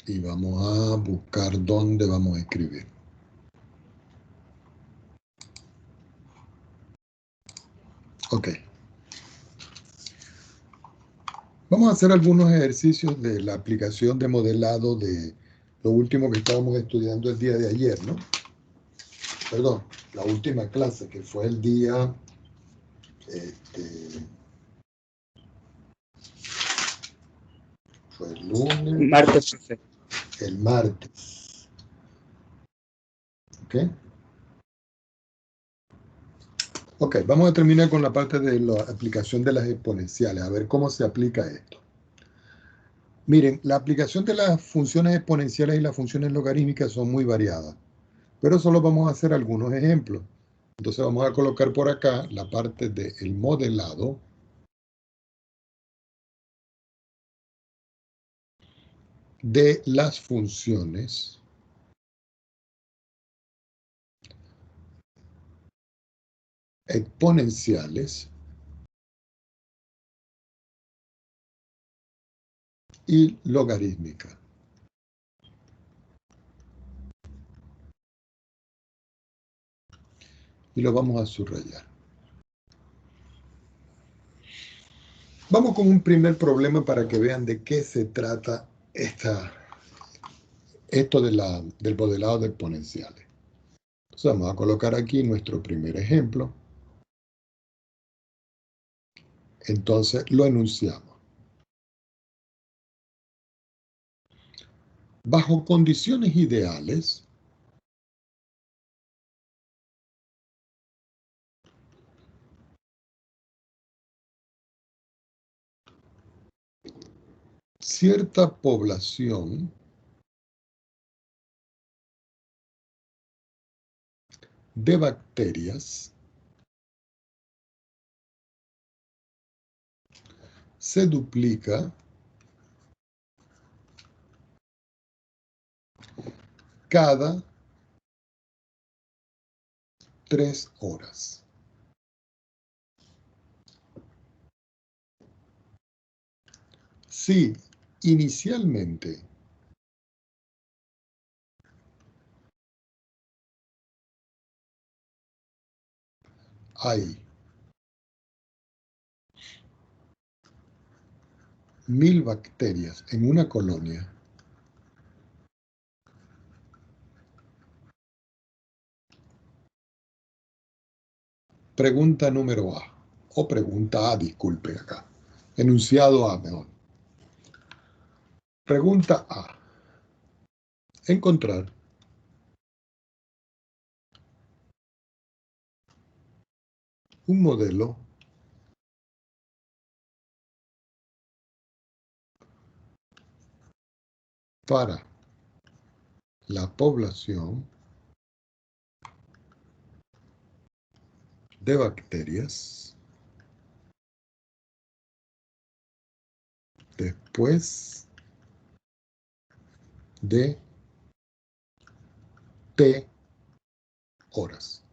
Y vamos a buscar dónde vamos a escribir. Ok. Vamos a hacer algunos ejercicios de la aplicación de modelado de lo último que estábamos estudiando el día de ayer, ¿no? Perdón, la última clase, que fue el día... fue el lunes. Martes, profe. El martes. ¿Ok? Ok, vamos a terminar con la parte de la aplicación de las exponenciales, a ver cómo se aplica esto. Miren, la aplicación de las funciones exponenciales y las funciones logarítmicas son muy variadas, pero solo vamos a hacer algunos ejemplos. Entonces vamos a colocar por acá la parte del modelado de las funciones exponenciales y logarítmicas. Y lo vamos a subrayar. Vamos con un primer problema para que vean de qué se trata esto del modelado de exponenciales. Entonces vamos a colocar aquí nuestro primer ejemplo. Entonces lo enunciamos. Bajo condiciones ideales, cierta población de bacterias se duplica cada 3 horas. Si inicialmente hay 1000 bacterias en una colonia, pregunta número A, o pregunta A, disculpen acá, enunciado A mejor. Pregunta A, encontrar un modelo para la población de bacterias después de T horas.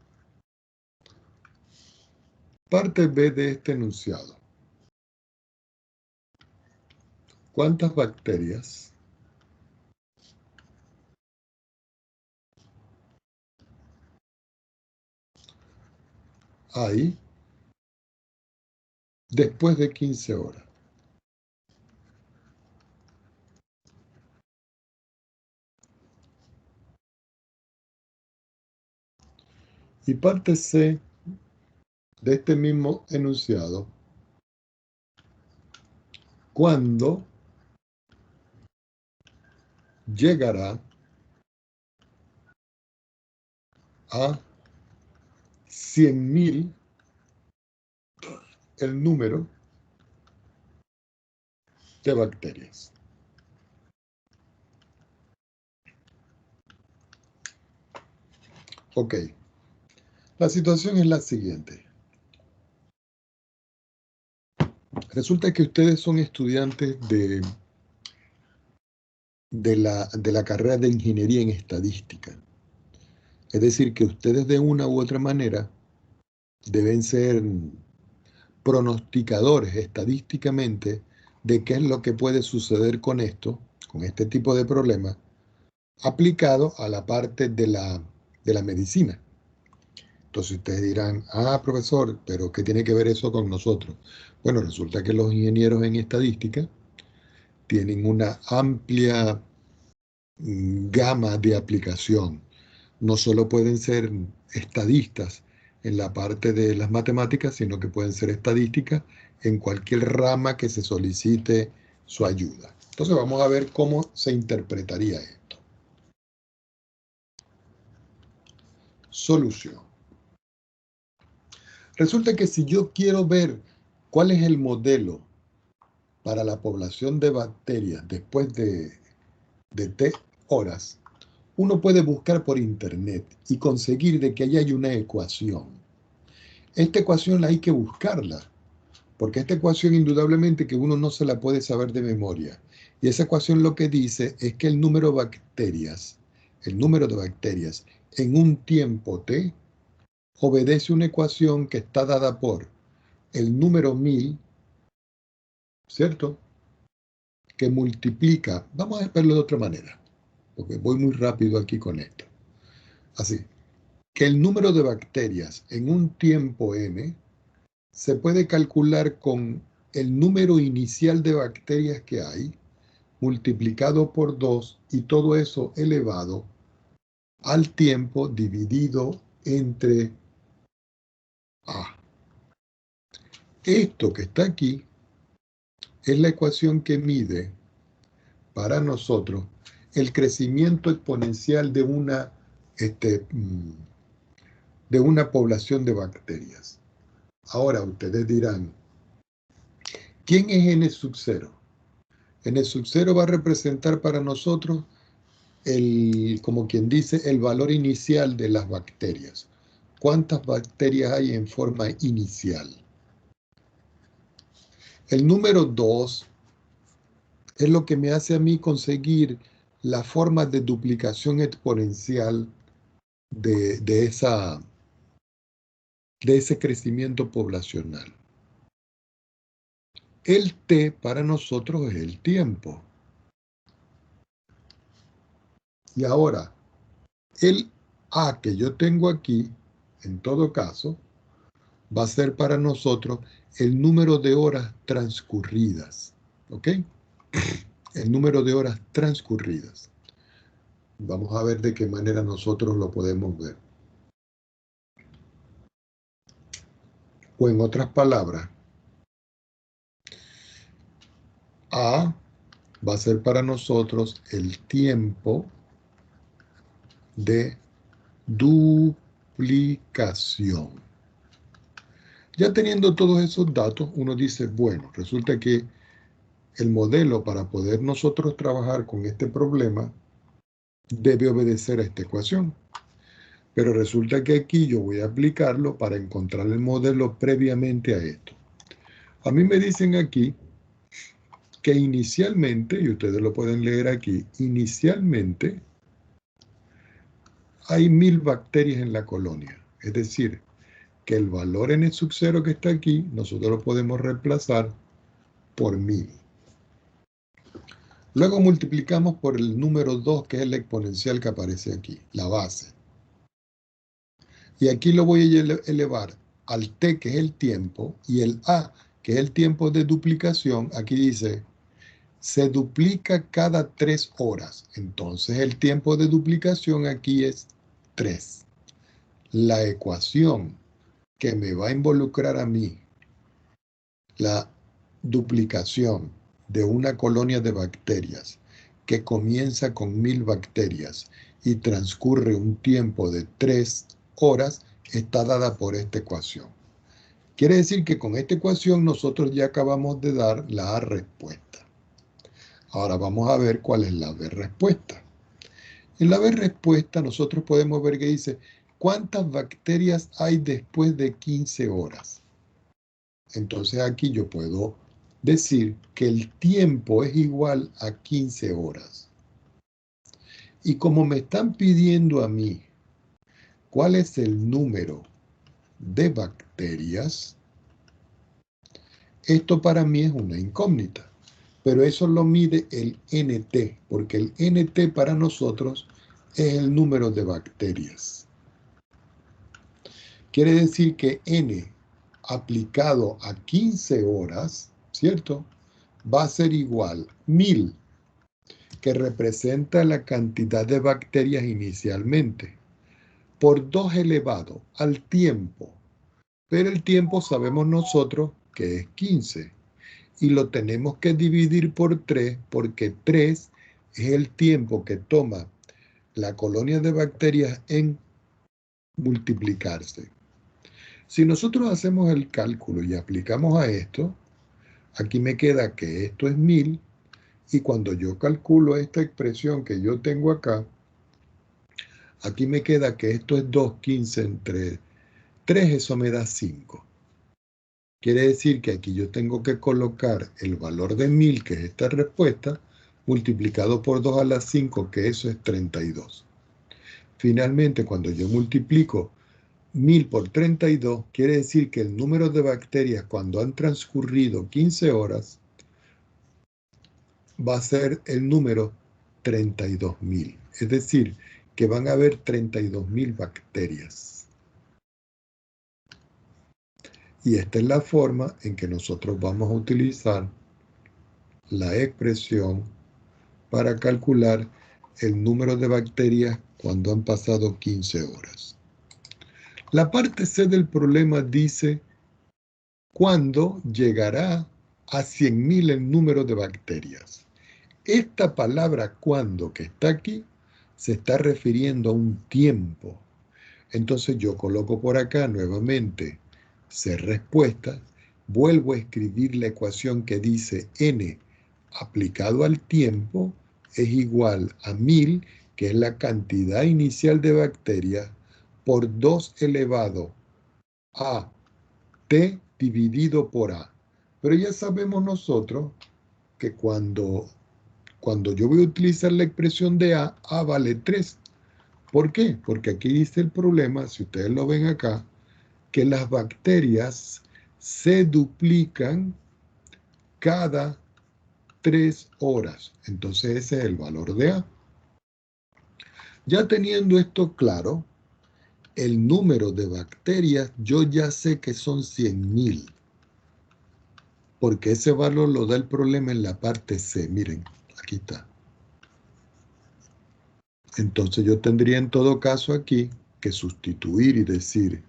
Parte B de este enunciado. ¿Cuántas bacterias hay después de 15 horas? Y parte C de este mismo enunciado. ¿Cuándo llegará a 100.000 el número de bacterias? Ok. La situación es la siguiente. Resulta que ustedes son estudiantes de la carrera de Ingeniería en Estadística. Es decir, que ustedes de una u otra manera deben ser pronosticadores estadísticamente de qué es lo que puede suceder con esto con este tipo de problemas, aplicado a la parte de la medicina. Entonces ustedes dirán, profesor, pero ¿qué tiene que ver eso con nosotros? Bueno, resulta que los ingenieros en estadística tienen una amplia gama de aplicación. No solo pueden ser estadistas en la parte de las matemáticas, sino que pueden ser estadísticas en cualquier rama que se solicite su ayuda. Entonces vamos a ver cómo se interpretaría esto. Solución. Resulta que si yo quiero ver cuál es el modelo para la población de bacterias después de T horas, uno puede buscar por internet y conseguir de que ahí hay una ecuación. Esta ecuación hay que buscarla, porque esta ecuación indudablemente que uno no se la puede saber de memoria. Y esa ecuación lo que dice es que el número de bacterias en un tiempo T obedece una ecuación que está dada por el número 1000, ¿cierto? Que multiplica, vamos a verlo de otra manera, porque voy muy rápido aquí con esto. Así, que el número de bacterias en un tiempo n se puede calcular con el número inicial de bacterias que hay, multiplicado por 2, y todo eso elevado al tiempo dividido entre A. Esto que está aquí es la ecuación que mide para nosotros el crecimiento exponencial de una población de bacterias. Ahora ustedes dirán, ¿quién es n sub 0? N sub 0 va a representar para nosotros como quien dice, el valor inicial de las bacterias. ¿Cuántas bacterias hay en forma inicial? El número 2 es lo que me hace a mí conseguir la forma de duplicación exponencial de ese crecimiento poblacional. El T para nosotros es el tiempo. Y ahora, el A que yo tengo aquí, en todo caso, va a ser para nosotros el número de horas transcurridas. ¿Ok? El número de horas transcurridas. Vamos a ver de qué manera nosotros lo podemos ver. O en otras palabras, A va a ser para nosotros el tiempo de duplicación. Ya teniendo todos esos datos, uno dice, bueno, resulta que el modelo para poder nosotros trabajar con este problema debe obedecer a esta ecuación. Pero resulta que aquí yo voy a aplicarlo para encontrar el modelo previamente a esto. A mí me dicen aquí que inicialmente, y ustedes lo pueden leer aquí, inicialmente hay 1000 bacterias en la colonia. Es decir, que el valor n sub 0 que está aquí, nosotros lo podemos reemplazar por 1000. Luego multiplicamos por el número 2, que es el exponencial que aparece aquí, la base. Y aquí lo voy a elevar al t, que es el tiempo, y el a, que es el tiempo de duplicación. Aquí dice, se duplica cada 3 horas. Entonces el tiempo de duplicación aquí es 3. La ecuación que me va a involucrar a mí la duplicación de una colonia de bacterias que comienza con 1000 bacterias y transcurre un tiempo de 3 horas está dada por esta ecuación. Quiere decir que con esta ecuación nosotros ya acabamos de dar la respuesta. Ahora vamos a ver cuál es la B respuesta. En la B respuesta nosotros podemos ver que dice ¿cuántas bacterias hay después de 15 horas? Entonces aquí yo puedo decir que el tiempo es igual a 15 horas. Y como me están pidiendo a mí cuál es el número de bacterias, esto para mí es una incógnita. pero eso lo mide el NT, porque el NT para nosotros es el número de bacterias. Quiere decir que N aplicado a 15 horas, ¿cierto? Va a ser igual 1000, que representa la cantidad de bacterias inicialmente, por 2 elevado al tiempo. Pero el tiempo sabemos nosotros que es 15. Y lo tenemos que dividir por 3 porque 3 es el tiempo que toma la colonia de bacterias en multiplicarse. Si nosotros hacemos el cálculo y aplicamos a esto, aquí me queda que esto es 1000 y cuando yo calculo esta expresión que yo tengo acá, aquí me queda que esto es 2, 15 entre 3, eso me da 5. Quiere decir que aquí yo tengo que colocar el valor de 1000, que es esta respuesta, multiplicado por 2 a la 5, que eso es 32. Finalmente, cuando yo multiplico 1000 por 32, quiere decir que el número de bacterias cuando han transcurrido 15 horas va a ser el número 32.000. Es decir, que van a haber 32.000 bacterias. Y esta es la forma en que nosotros vamos a utilizar la expresión para calcular el número de bacterias cuando han pasado 15 horas. La parte C del problema dice cuándo llegará a 100.000 el número de bacterias. Esta palabra cuándo que está aquí se está refiriendo a un tiempo. Entonces yo coloco por acá nuevamente C respuesta, vuelvo a escribir la ecuación que dice n aplicado al tiempo es igual a 1000, que es la cantidad inicial de bacterias, por 2 elevado a T dividido por A. Pero ya sabemos nosotros que cuando yo voy a utilizar la expresión de A, A vale 3. ¿Por qué? Porque aquí dice el problema, si ustedes lo ven acá, que las bacterias se duplican cada 3 horas. Entonces ese es el valor de A. Ya teniendo esto claro, el número de bacterias yo ya sé que son 100.000. Porque ese valor lo da el problema en la parte C. Miren, aquí está. Entonces yo tendría en todo caso aquí que sustituir y decir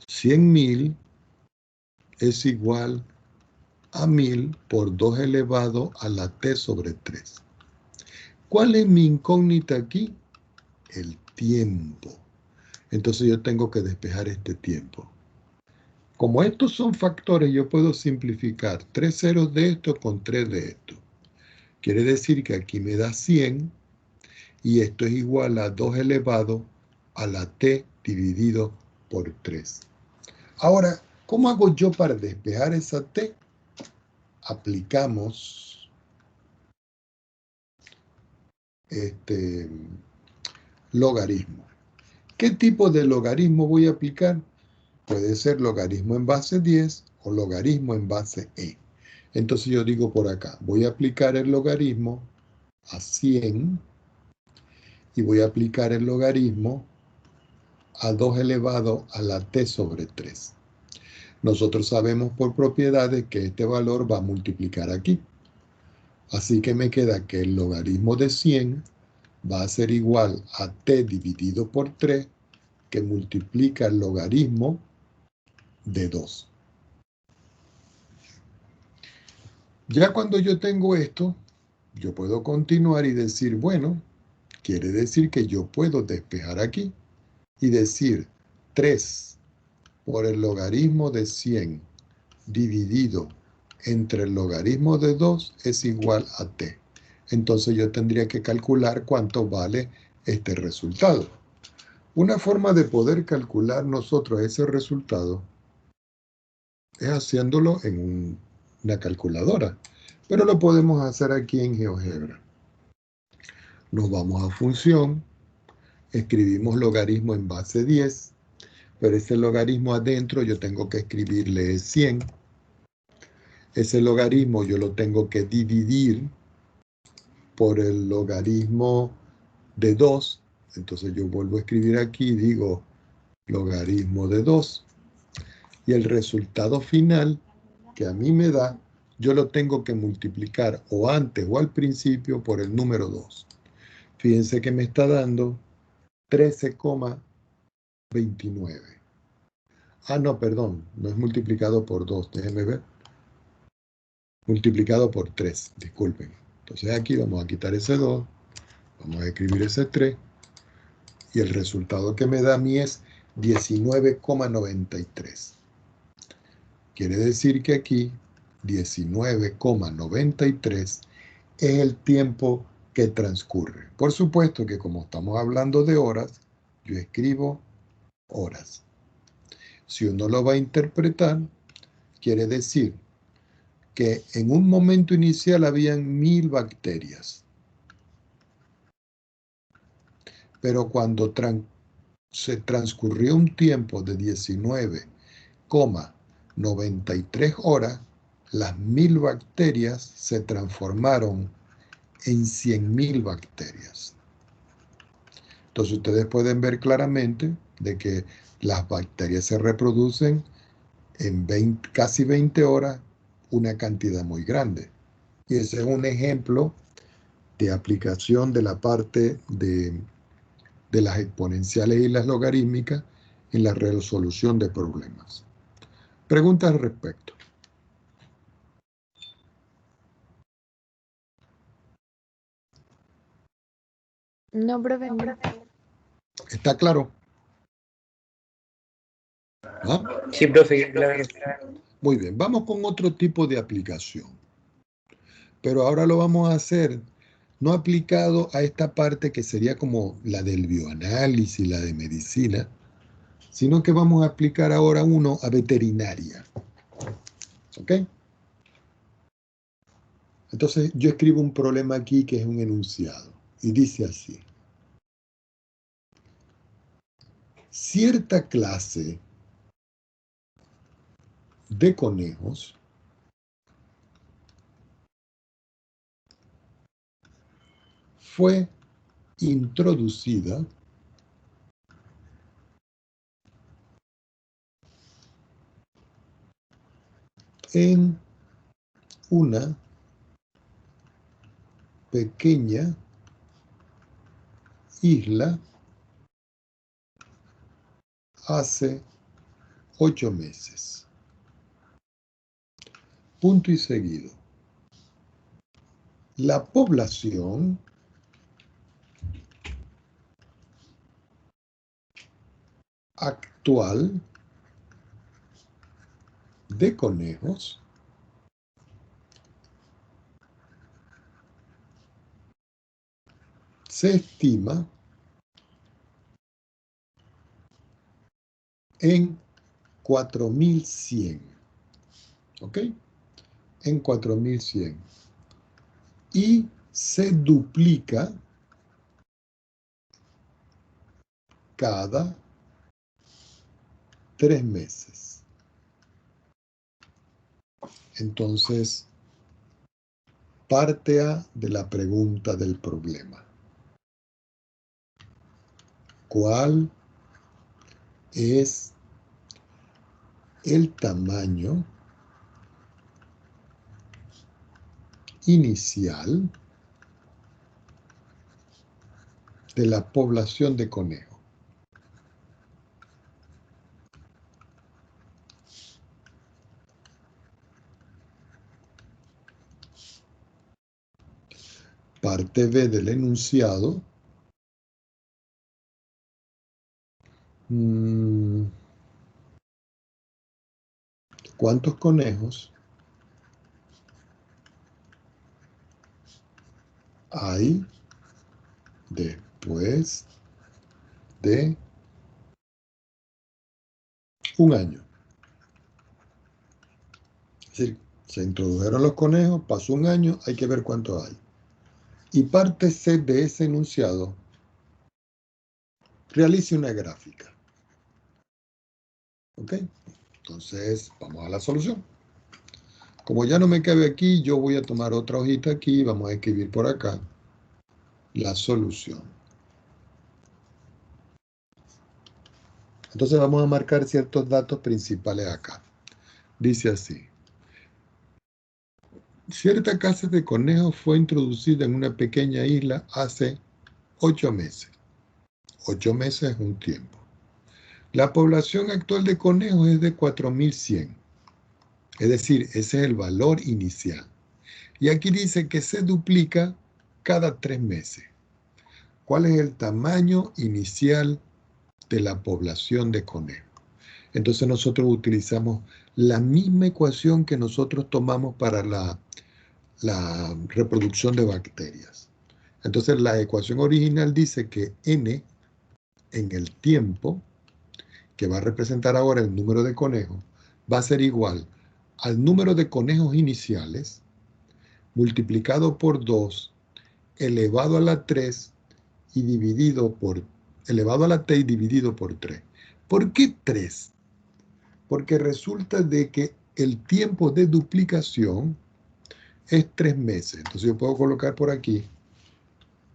100.000 es igual a 1000 por 2 elevado a la T sobre 3. ¿Cuál es mi incógnita aquí? El tiempo. Entonces yo tengo que despejar este tiempo. Como estos son factores, yo puedo simplificar 3 ceros de esto con 3 de esto. Quiere decir que aquí me da 100 y esto es igual a 2 elevado a la T dividido por 3. Ahora, ¿cómo hago yo para despejar esa T? Aplicamos logaritmo. ¿Qué tipo de logaritmo voy a aplicar? Puede ser logaritmo en base 10 o logaritmo en base e. Entonces yo digo por acá, voy a aplicar el logaritmo a 100 y voy a aplicar el logaritmo a 2 elevado a la T sobre 3. Nosotros sabemos por propiedades que este valor va a multiplicar aquí. Así que me queda que el logaritmo de 100 va a ser igual a T dividido por 3, que multiplica el logaritmo de 2. Ya cuando yo tengo esto, yo puedo continuar y decir, bueno, quiere decir que yo puedo despejar aquí y decir 3 por el logaritmo de 100 dividido entre el logaritmo de 2 es igual a t. Entonces yo tendría que calcular cuánto vale este resultado. Una forma de poder calcular nosotros ese resultado es haciéndolo en una calculadora, pero lo podemos hacer aquí en GeoGebra. Nos vamos a función, escribimos logaritmo en base 10, pero ese logaritmo adentro yo tengo que escribirle 100. Ese logaritmo yo lo tengo que dividir por el logaritmo de 2. Entonces yo vuelvo a escribir aquí y digo logaritmo de 2. Y el resultado final que a mí me da, yo lo tengo que multiplicar o antes o al principio por el número 2. Fíjense que me está dando 13,29. Ah, no, perdón, no es multiplicado por 2, déjenme ver. Multiplicado por 3, disculpen. Entonces aquí vamos a quitar ese 2, vamos a escribir ese 3, y el resultado que me da a mí es 19,93. Quiere decir que aquí 19,93 es el tiempo que transcurre. Por supuesto que como estamos hablando de horas, yo escribo horas. Si uno lo va a interpretar, quiere decir que en un momento inicial habían 1000 bacterias, pero cuando se transcurrió un tiempo de 19,93 horas, las 1000 bacterias se transformaron en 100.000 bacterias. Entonces ustedes pueden ver claramente de que las bacterias se reproducen en casi 20 horas, una cantidad muy grande. Y ese es un ejemplo de aplicación de la parte de las exponenciales y las logarítmicas en la resolución de problemas. Preguntas al respecto. No, profe, no. ¿Está claro? ¿Ah? Sí, profe, claro. Muy bien, vamos con otro tipo de aplicación. Pero ahora lo vamos a hacer no aplicado a esta parte que sería como la del bioanálisis, la de medicina, sino que vamos a aplicar ahora uno a veterinaria. ¿Ok? Entonces yo escribo un problema aquí que es un enunciado y dice así. Cierta clase de conejos fue introducida en una pequeña isla hace 8 meses. Punto y seguido. La población actual de conejos se estima en 4.100. ¿Ok? En 4.100. Y se duplica cada 3 meses. Entonces, parte A de la pregunta del problema. ¿Cuál es el tamaño inicial de la población de conejos? Parte B del enunciado. ¿Cuántos conejos hay después de un año? Es decir, se introdujeron los conejos, pasó un año, hay que ver cuántos hay. Y parte C de ese enunciado, realice una gráfica. ¿Ok? Entonces, vamos a la solución. Como ya no me cabe aquí, yo voy a tomar otra hojita aquí y vamos a escribir por acá la solución. Entonces vamos a marcar ciertos datos principales acá. Dice así. Cierta casa de conejos fue introducida en una pequeña isla hace 8 meses. 8 meses es un tiempo. La población actual de conejos es de 4100. Es decir, ese es el valor inicial. Y aquí dice que se duplica cada 3 meses. ¿Cuál es el tamaño inicial de la población de conejos? Entonces nosotros utilizamos la misma ecuación que nosotros tomamos para la reproducción de bacterias. Entonces la ecuación original dice que n en el tiempo, que va a representar ahora el número de conejos, va a ser igual al número de conejos iniciales multiplicado por 2 elevado a la 3 y dividido por elevado a la t y dividido por 3. ¿Por qué 3? Porque resulta de que el tiempo de duplicación es 3 meses. Entonces yo puedo colocar por aquí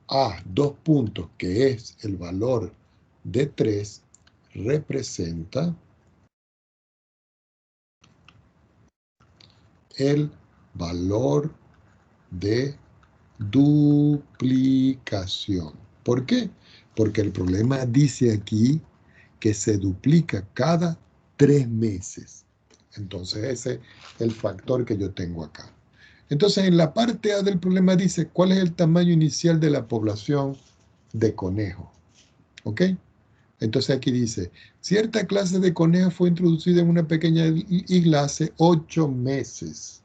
a 2 puntos, que es el valor de 3, representa el valor de duplicación. ¿Por qué? Porque el problema dice aquí que se duplica cada 3 meses. Entonces ese es el factor que yo tengo acá. Entonces en la parte A del problema dice cuál es el tamaño inicial de la población de conejos. ¿Ok? Entonces aquí dice, cierta clase de conejos fue introducida en una pequeña isla hace 8 meses.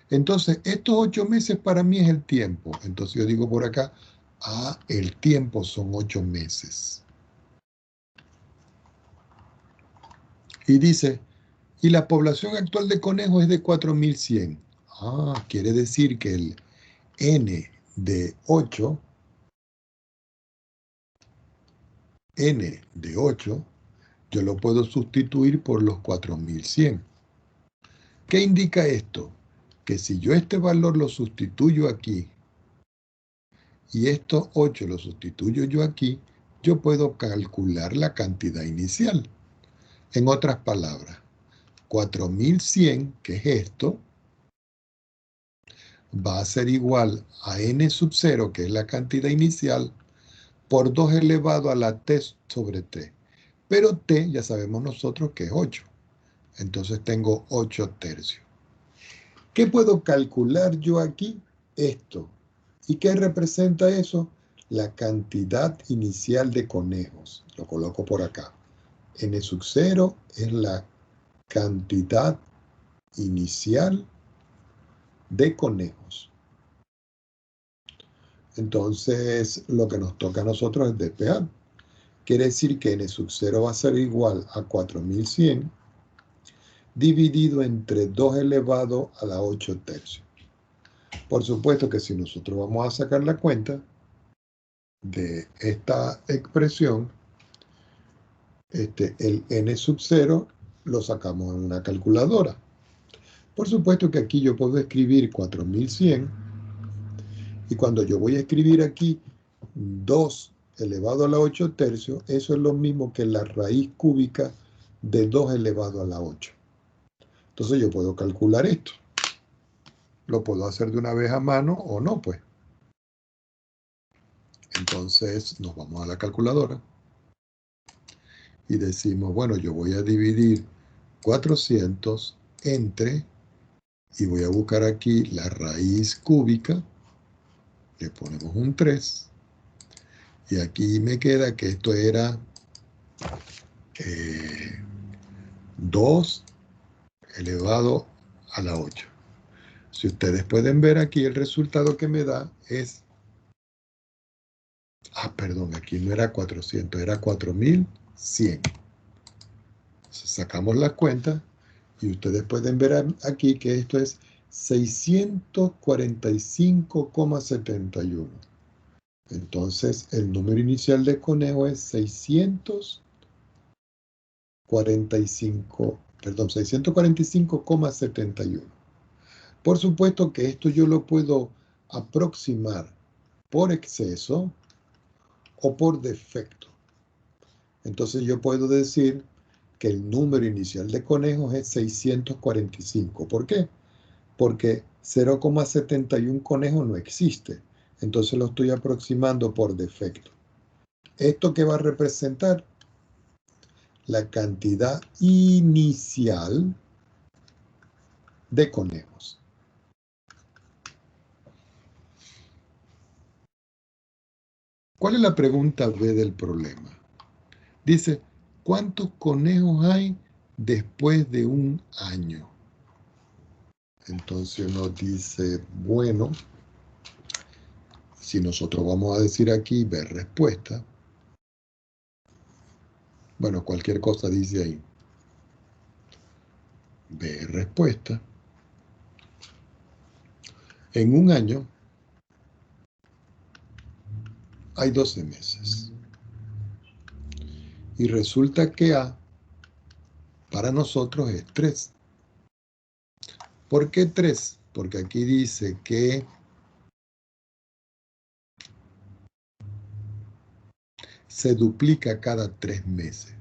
Entonces, estos 8 meses para mí es el tiempo. Entonces yo digo por acá, el tiempo son 8 meses. Y dice, y la población actual de conejos es de 4100. Quiere decir que el n de 8, yo lo puedo sustituir por los 4100. ¿Qué indica esto? Que si yo este valor lo sustituyo aquí y estos 8 lo sustituyo yo aquí, yo puedo calcular la cantidad inicial. En otras palabras, 4100, que es esto, va a ser igual a n sub 0, que es la cantidad inicial, por 2 elevado a la t sobre t. Pero t ya sabemos nosotros que es 8. Entonces tengo 8 tercios. ¿Qué puedo calcular yo aquí? Esto. ¿Y qué representa eso? La cantidad inicial de conejos. Lo coloco por acá. N sub 0 es la cantidad inicial de conejos. Entonces, lo que nos toca a nosotros es despejar. Quiere decir que n sub 0 va a ser igual a 4100 dividido entre 2 elevado a la 8 tercios. Por supuesto que si nosotros vamos a sacar la cuenta de esta expresión, el n sub 0 lo sacamos en una calculadora. Por supuesto que aquí yo puedo escribir 4100 y cuando yo voy a escribir aquí 2 elevado a la 8 tercios, eso es lo mismo que la raíz cúbica de 2 elevado a la 8. Entonces yo puedo calcular esto. Lo puedo hacer de una vez a mano o no, pues. Entonces nos vamos a la calculadora y decimos, bueno, yo voy a dividir 400 entre, y voy a buscar aquí la raíz cúbica, le ponemos un 3, y aquí me queda que esto era 2 elevado a la 8. Si ustedes pueden ver aquí, el resultado que me da es, perdón, aquí no era 400, era 4100. Entonces sacamos la cuenta y ustedes pueden ver aquí que esto es 645,71. Entonces el número inicial de conejo es 645,71. Por supuesto que esto yo lo puedo aproximar por exceso o por defecto. Entonces yo puedo decir que el número inicial de conejos es 645. ¿Por qué? Porque 0,71 conejos no existe. Entonces lo estoy aproximando por defecto. ¿Esto qué va a representar? La cantidad inicial de conejos. ¿Cuál es la pregunta B del problema? Dice, ¿cuántos conejos hay después de un año? Entonces uno dice, bueno, si nosotros vamos a decir aquí, ver respuesta, bueno, cualquier cosa dice ahí, ver respuesta, en un año hay 12 meses. Y resulta que A para nosotros es 3. ¿Por qué 3? Porque aquí dice que se duplica cada 3 meses.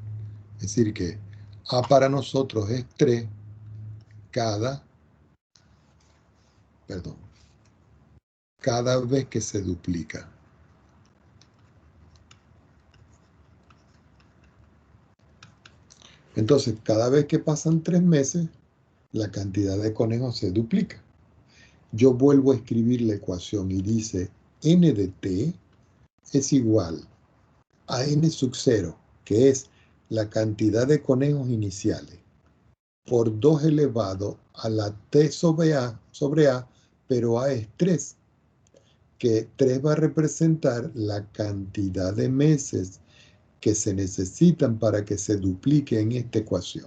Es decir que A para nosotros es 3 cada vez que se duplica. Entonces, cada vez que pasan 3 meses, la cantidad de conejos se duplica. Yo vuelvo a escribir la ecuación y dice n de t es igual a n sub 0, que es la cantidad de conejos iniciales, por 2 elevado a la t sobre a, pero a es 3, que 3 va a representar la cantidad de meses que se necesitan para que se duplique en esta ecuación.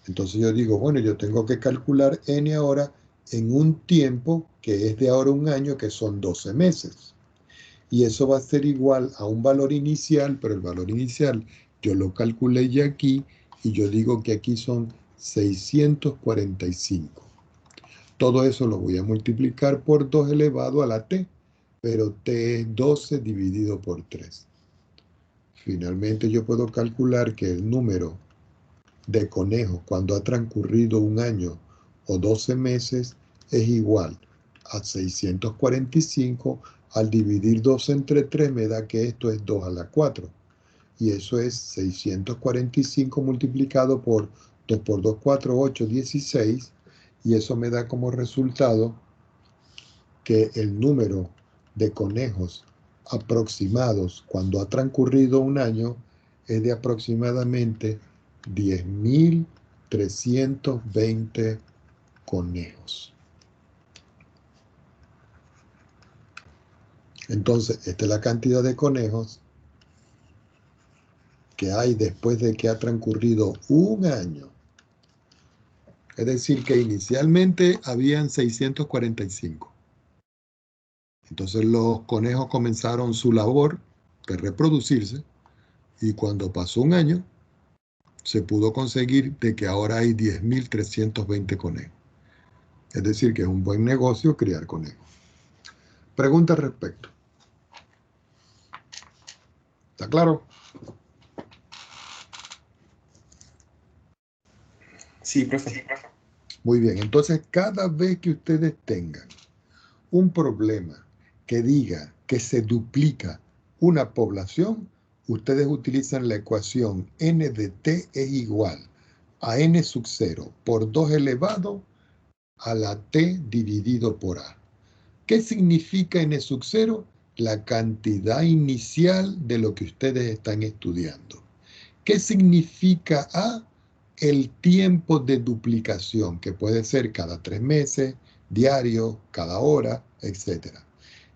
Entonces yo digo, bueno, yo tengo que calcular n ahora en un tiempo que es de ahora un año, que son 12 meses. Y eso va a ser igual a un valor inicial, pero el valor inicial yo lo calculé ya aquí y yo digo que aquí son 645. Todo eso lo voy a multiplicar por 2 elevado a la t, pero t es 12 dividido por 3. Finalmente yo puedo calcular que el número de conejos cuando ha transcurrido un año o 12 meses es igual a 645. Al dividir 2 entre 3 me da que esto es 2 a la 4. Y eso es 645 multiplicado por 2 por 2, 4, 8, 16. Y eso me da como resultado que el número de conejos aproximados cuando ha transcurrido un año es de aproximadamente 10.320 conejos. Entonces, esta es la cantidad de conejos que hay después de que ha transcurrido un año. Es decir, que inicialmente habían 645. Entonces los conejos comenzaron su labor de reproducirse y cuando pasó un año, se pudo conseguir de que ahora hay 10.320 conejos. Es decir, que es un buen negocio criar conejos. Pregunta al respecto. ¿Está claro? Sí, profe. Muy bien, entonces cada vez que ustedes tengan un problema que diga que se duplica una población, ustedes utilizan la ecuación n de t es igual a n sub 0 por 2 elevado a la t dividido por a. ¿Qué significa n sub 0? La cantidad inicial de lo que ustedes están estudiando. ¿Qué significa a? El tiempo de duplicación, que puede ser cada 3 meses, diario, cada hora, etc.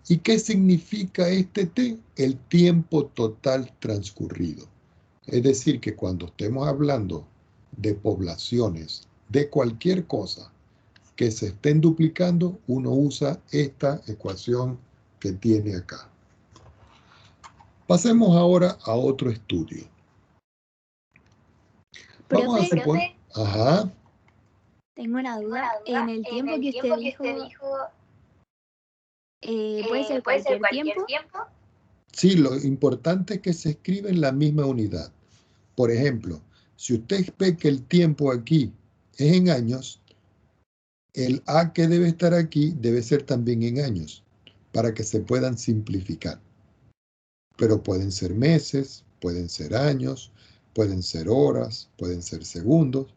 ¿Y qué significa este t? El tiempo total transcurrido. Es decir, que cuando estemos hablando de poblaciones de cualquier cosa que se estén duplicando, uno usa esta ecuación que tiene acá. Pasemos ahora a otro estudio. Vamos a Profe, suponer... Ajá. Tengo una duda. En el tiempo que usted dijo, ¿puede ser cualquier tiempo? Sí, lo importante es que se escribe en la misma unidad. Por ejemplo, si usted ve que el tiempo aquí es en años, el A que debe estar aquí debe ser también en años, para que se puedan simplificar. Pero pueden ser meses, pueden ser años, pueden ser horas, pueden ser segundos.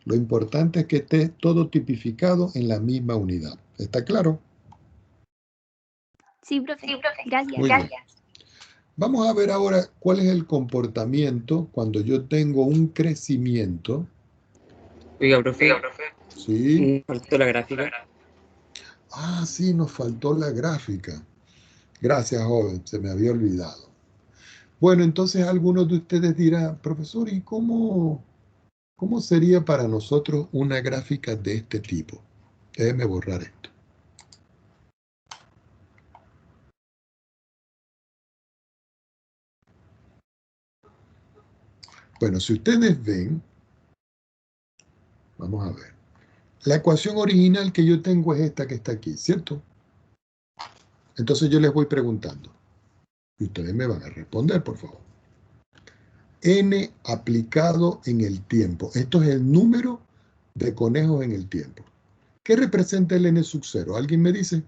Lo importante es que esté todo tipificado en la misma unidad. ¿Está claro? Sí, profe. Gracias. Muy bien. Vamos a ver ahora cuál es el comportamiento cuando yo tengo un crecimiento. Oiga, profe. Sí. Faltó la gráfica. Ah, sí, nos faltó la gráfica. Gracias, joven, se me había olvidado. Bueno, entonces algunos de ustedes dirán, profesor, ¿y cómo sería para nosotros una gráfica de este tipo? Déjeme borrar esto. Bueno, si ustedes ven, vamos a ver. La ecuación original que yo tengo es esta que está aquí, ¿cierto? Entonces yo les voy preguntando. Y ustedes me van a responder, por favor. N aplicado en el tiempo. Esto es el número de conejos en el tiempo. ¿Qué representa el N sub 0? ¿Alguien me dice?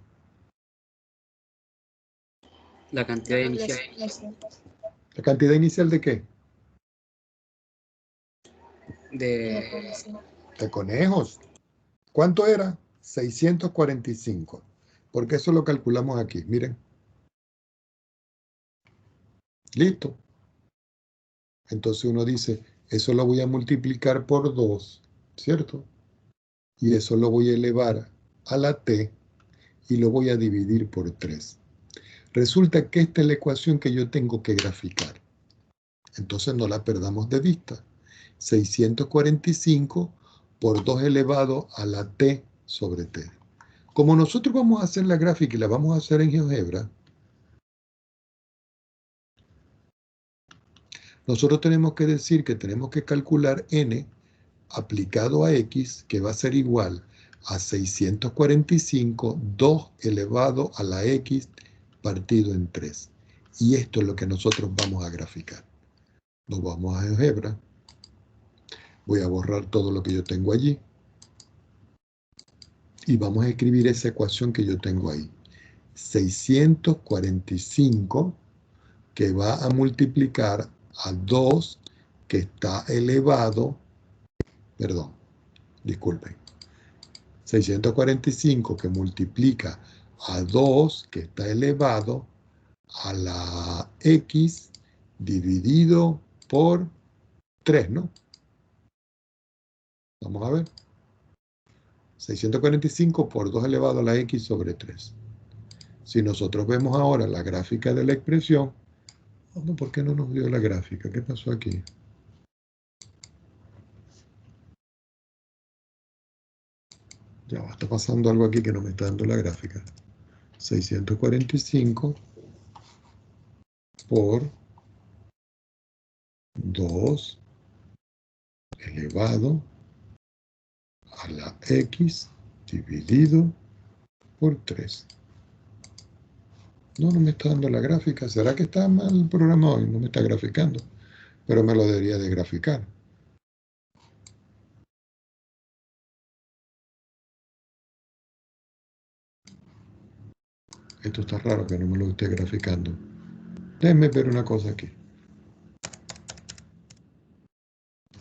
La cantidad inicial. ¿La cantidad inicial de qué? De conejos. ¿Cuánto era? 645. Porque eso lo calculamos aquí. Miren. Listo. Entonces uno dice, eso lo voy a multiplicar por 2, ¿cierto? Y eso lo voy a elevar a la t y lo voy a dividir por 3. Resulta que esta es la ecuación que yo tengo que graficar. Entonces no la perdamos de vista. 645 por 2 elevado a la t sobre t. Como nosotros vamos a hacer la gráfica y la vamos a hacer en GeoGebra, nosotros tenemos que decir que tenemos que calcular n aplicado a x, que va a ser igual a 645, 2 elevado a la x partido en 3. Y esto es lo que nosotros vamos a graficar. Nos vamos a GeoGebra. Voy a borrar todo lo que yo tengo allí. Y vamos a escribir esa ecuación que yo tengo ahí. 645 que va a multiplicar a 2 que está elevado, perdón, disculpen, 645 que multiplica a 2 que está elevado a la x dividido por 3, ¿no? Vamos a ver. 645 por 2 elevado a la x sobre 3. Si nosotros vemos ahora la gráfica de la expresión, ¿por qué no nos dio la gráfica? ¿Qué pasó aquí? Ya va, está pasando algo aquí que no me está dando la gráfica. 645 por 2 elevado a la x dividido por 3. No me está dando la gráfica. ¿Será que está mal el programa hoy? No me está graficando. Pero me lo debería de graficar. Esto está raro que no me lo esté graficando. Déjenme ver una cosa aquí.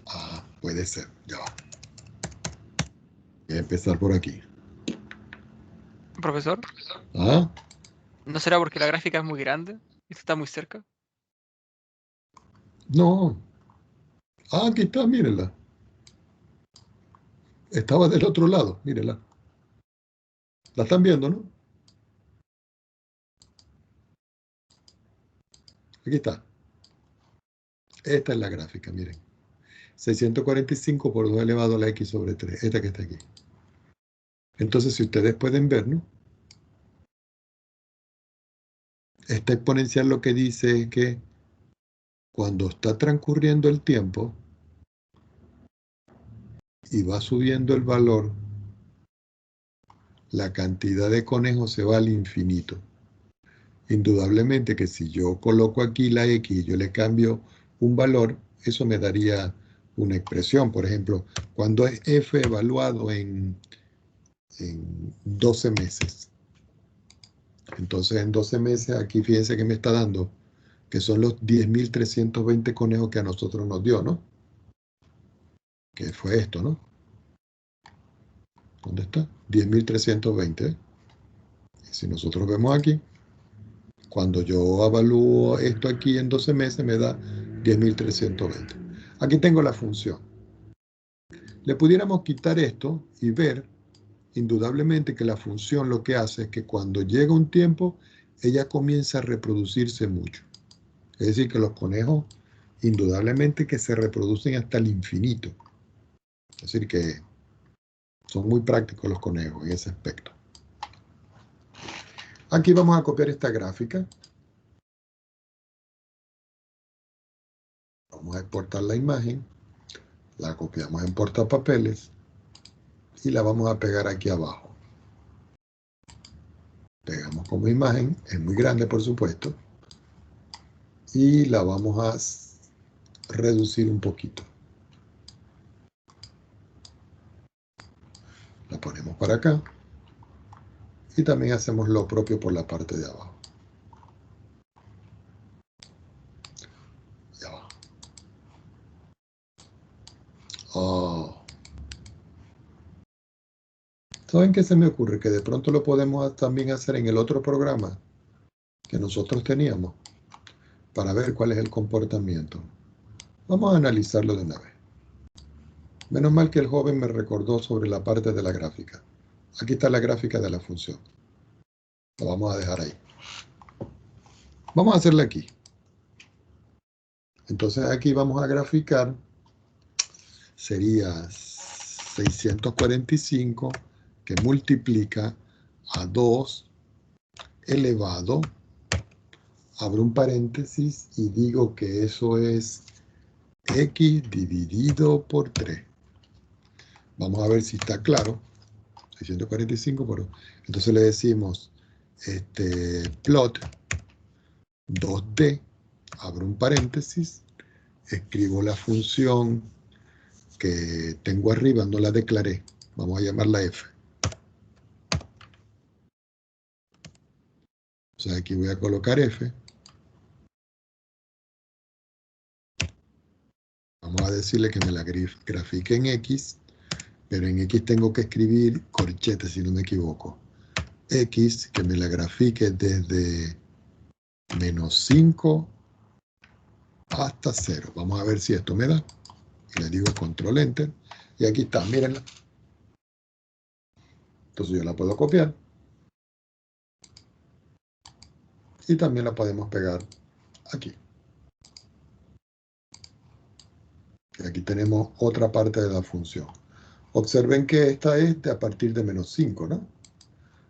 Ah, puede ser. Ya va. Voy a empezar por aquí. Profesor, ¿Ah? ¿no será porque la gráfica es muy grande y está muy cerca? No. Ah, aquí está, mírenla. Estaba del otro lado, mírenla. ¿La están viendo, no? Aquí está. Esta es la gráfica, miren. 645 por 2 elevado a la x sobre 3. Esta que está aquí. Entonces, si ustedes pueden ver, ¿no? Esta exponencial lo que dice es que cuando está transcurriendo el tiempo, y va subiendo el valor, la cantidad de conejos se va al infinito. Indudablemente que si yo coloco aquí la X y yo le cambio un valor, eso me daría una expresión. Por ejemplo, cuando es F evaluado en 12 meses. Entonces en 12 meses aquí fíjense que me está dando que son los 10.320 conejos que a nosotros nos dio, ¿no? Que fue esto, ¿no? ¿Dónde está? 10.320. Y si nosotros vemos aquí, cuando yo evalúo esto aquí en 12 meses me da 10.320. Aquí tengo la función. Le pudiéramos quitar esto y ver, indudablemente, que la función lo que hace es que cuando llega un tiempo, ella comienza a reproducirse mucho. Es decir, que los conejos, indudablemente que se reproducen hasta el infinito. Es decir, que son muy prácticos los conejos en ese aspecto. Aquí vamos a copiar esta gráfica. Vamos a exportar la imagen. La copiamos en portapapeles. Y la vamos a pegar aquí abajo. Pegamos como imagen. Es muy grande, por supuesto. Y la vamos a reducir un poquito. La ponemos para acá. Y también hacemos lo propio por la parte de abajo. Y abajo. Oh. ¿Saben qué se me ocurre? Que de pronto lo podemos también hacer en el otro programa que nosotros teníamos para ver cuál es el comportamiento. Vamos a analizarlo de una vez. Menos mal que el joven me recordó sobre la parte de la gráfica. Aquí está la gráfica de la función. La vamos a dejar ahí. Vamos a hacerla aquí. Entonces aquí vamos a graficar. Sería 645 que multiplica a 2 elevado, abro un paréntesis y digo que eso es X dividido por 3. Vamos a ver si está claro. 645 por... Entonces le decimos plot 2D, abro un paréntesis, escribo la función que tengo arriba, no la declaré, vamos a llamarla F. O sea, aquí voy a colocar F. Vamos a decirle que me la grafique en X, pero en X tengo que escribir corchete, si no me equivoco. X, que me la grafique desde -5 hasta 0. Vamos a ver si esto me da. Y le digo control enter. Y aquí está, mírenla. Entonces yo la puedo copiar. Y también la podemos pegar aquí. Y aquí tenemos otra parte de la función. Observen que esta es a partir de -5, ¿no?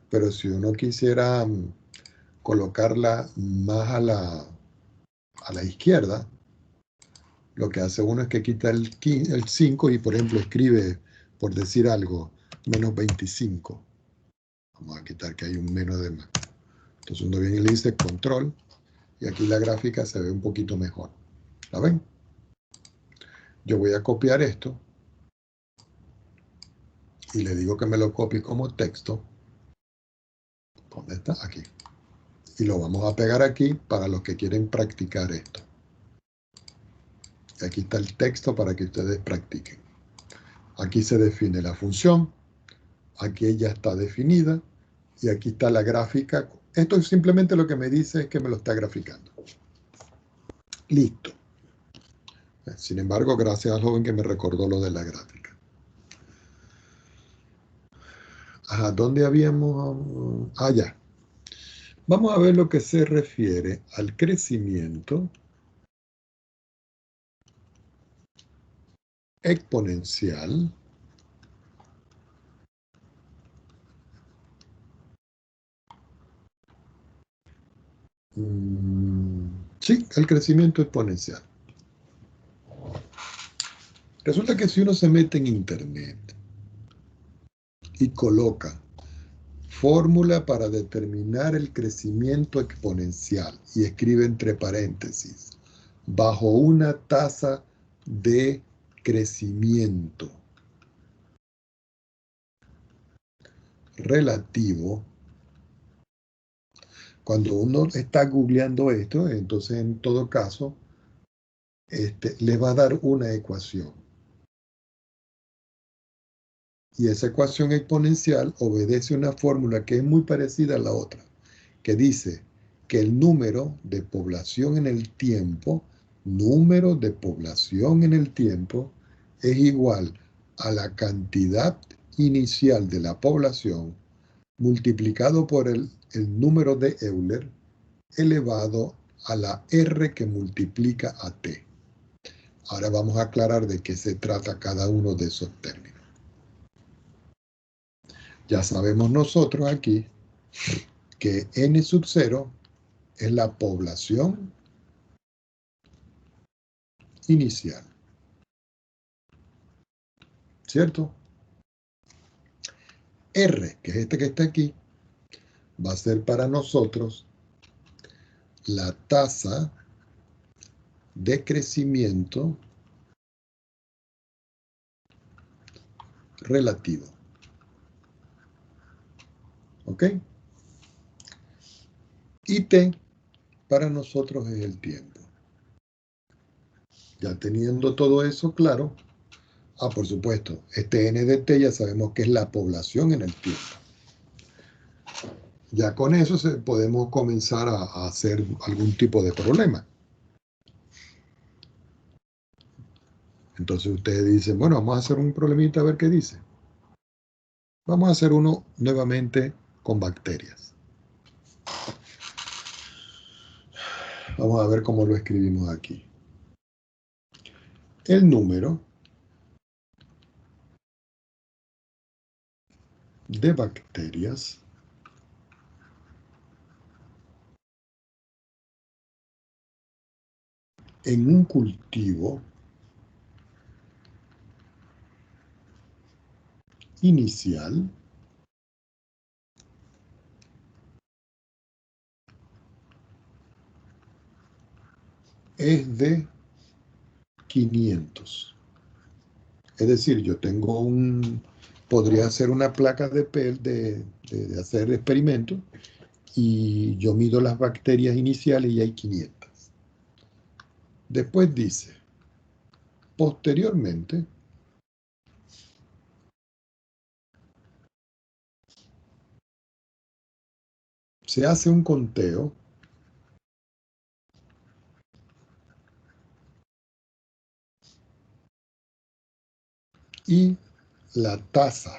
Pero si uno quisiera colocarla más a la izquierda, lo que hace uno es que quita el 5 y, por ejemplo, escribe, por decir algo, -25. Vamos a quitar que hay un menos de más. Entonces uno viene y le dice control, y aquí la gráfica se ve un poquito mejor. ¿La ven? Yo voy a copiar esto, y le digo que me lo copie como texto. ¿Dónde está? Aquí. Y lo vamos a pegar aquí para los que quieren practicar esto. Y aquí está el texto para que ustedes practiquen. Aquí se define la función, aquí ya está definida, y aquí está la gráfica. Esto es simplemente lo que me dice es que me lo está graficando. Listo. Sin embargo, gracias al joven que me recordó lo de la gráfica. Ajá, ¿dónde habíamos? Ah, ya. Vamos a ver lo que se refiere al crecimiento exponencial sí, el crecimiento exponencial. Resulta que si uno se mete en internet y coloca fórmula para determinar el crecimiento exponencial y escribe entre paréntesis, bajo una tasa de crecimiento relativo. Cuando uno está googleando esto, entonces en todo caso, le va a dar una ecuación. Y esa ecuación exponencial obedece una fórmula que es muy parecida a la otra, que dice que el número de población en el tiempo, es igual a la cantidad inicial de la población multiplicado por el número de Euler elevado a la R que multiplica a T. Ahora vamos a aclarar de qué se trata cada uno de esos términos. Ya sabemos nosotros aquí que N sub 0 es la población inicial. ¿Cierto? R, que es este que está aquí, va a ser para nosotros la tasa de crecimiento relativo. ¿Ok? Y T para nosotros es el tiempo. Ya teniendo todo eso claro, por supuesto, este N de T ya sabemos que es la población en el tiempo. Ya con eso podemos comenzar a hacer algún tipo de problema. Entonces ustedes dicen, bueno, vamos a hacer un problemita a ver qué dice. Vamos a hacer uno nuevamente con bacterias. Vamos a ver cómo lo escribimos aquí. El número de bacterias en un cultivo inicial es de 500. Es decir, yo tengo podría hacer una placa de hacer experimentos y yo mido las bacterias iniciales y hay 500. Después dice, posteriormente, se hace un conteo y la tasa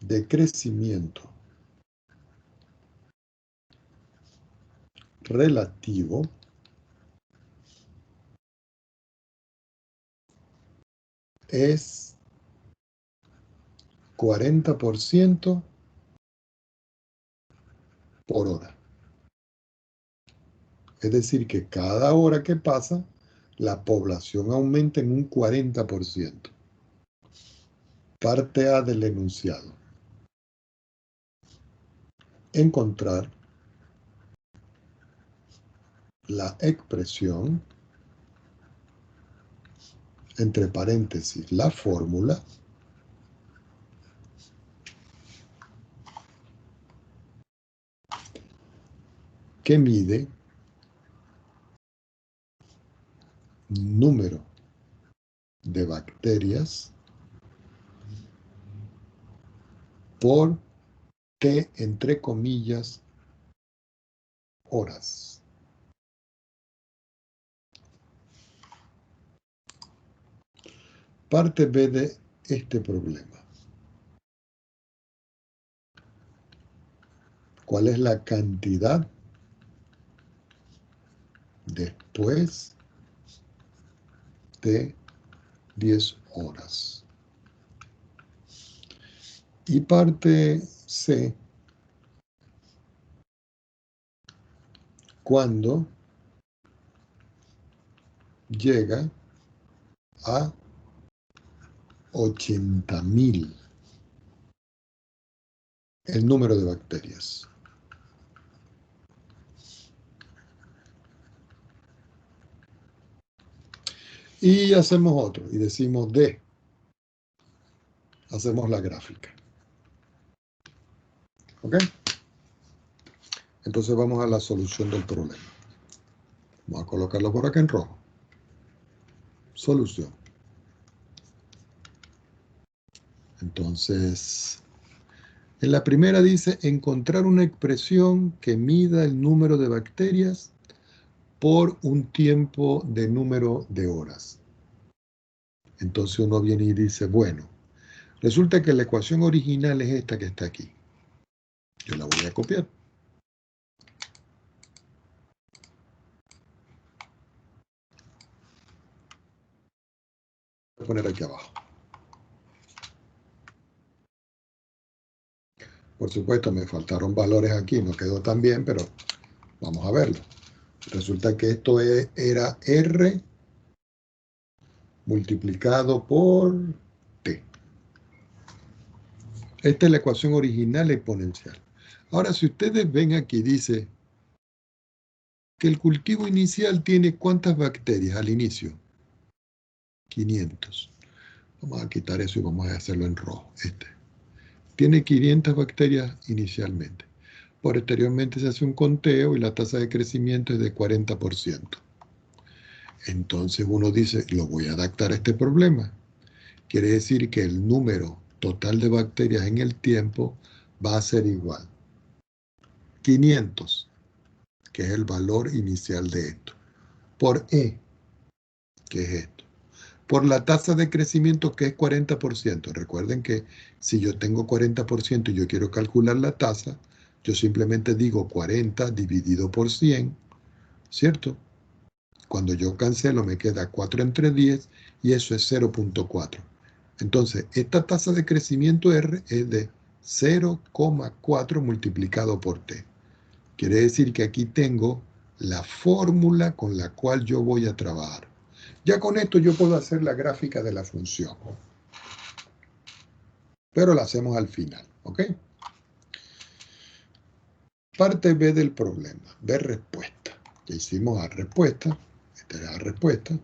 de crecimiento relativo es 40% por hora. Es decir, que cada hora que pasa, la población aumenta en un 40%. Parte A del enunciado. Encontrar la expresión, entre paréntesis, la fórmula, que mide número de bacterias por T, entre comillas, horas. Parte B de este problema. ¿Cuál es la cantidad después de 10 horas? Y parte C, cuando llega a 80.000 el número de bacterias. Y hacemos otro, y decimos D. Hacemos la gráfica. ¿Ok? Entonces vamos a la solución del problema. Vamos a colocarlo por acá en rojo. Solución. Entonces, en la primera dice encontrar una expresión que mida el número de bacterias por un tiempo de número de horas. Entonces uno viene y dice, bueno, resulta que la ecuación original es esta que está aquí. Yo la voy a copiar. Voy a poner aquí abajo. Por supuesto, me faltaron valores aquí, no quedó tan bien, pero vamos a verlo. Resulta que esto era R multiplicado por T. Esta es la ecuación original exponencial. Ahora, si ustedes ven aquí, dice que el cultivo inicial tiene ¿cuántas bacterias al inicio? 500. Vamos a quitar eso y vamos a hacerlo en rojo. Tiene 500 bacterias inicialmente. Posteriormente se hace un conteo y la tasa de crecimiento es de 40%. Entonces uno dice, lo voy a adaptar a este problema. Quiere decir que el número total de bacterias en el tiempo va a ser igual. 500, que es el valor inicial de esto, por E, que es esto, por la tasa de crecimiento, que es 40%. Recuerden que si yo tengo 40% y yo quiero calcular la tasa, yo simplemente digo 40 dividido por 100, ¿cierto? Cuando yo cancelo me queda 4 entre 10 y eso es 0.4. Entonces, esta tasa de crecimiento R es de 0,4 multiplicado por T. Quiere decir que aquí tengo la fórmula con la cual yo voy a trabajar. Ya con esto yo puedo hacer la gráfica de la función. Pero la hacemos al final, ¿ok? Parte B del problema, B respuesta. Ya hicimos A respuesta, esta es A respuesta.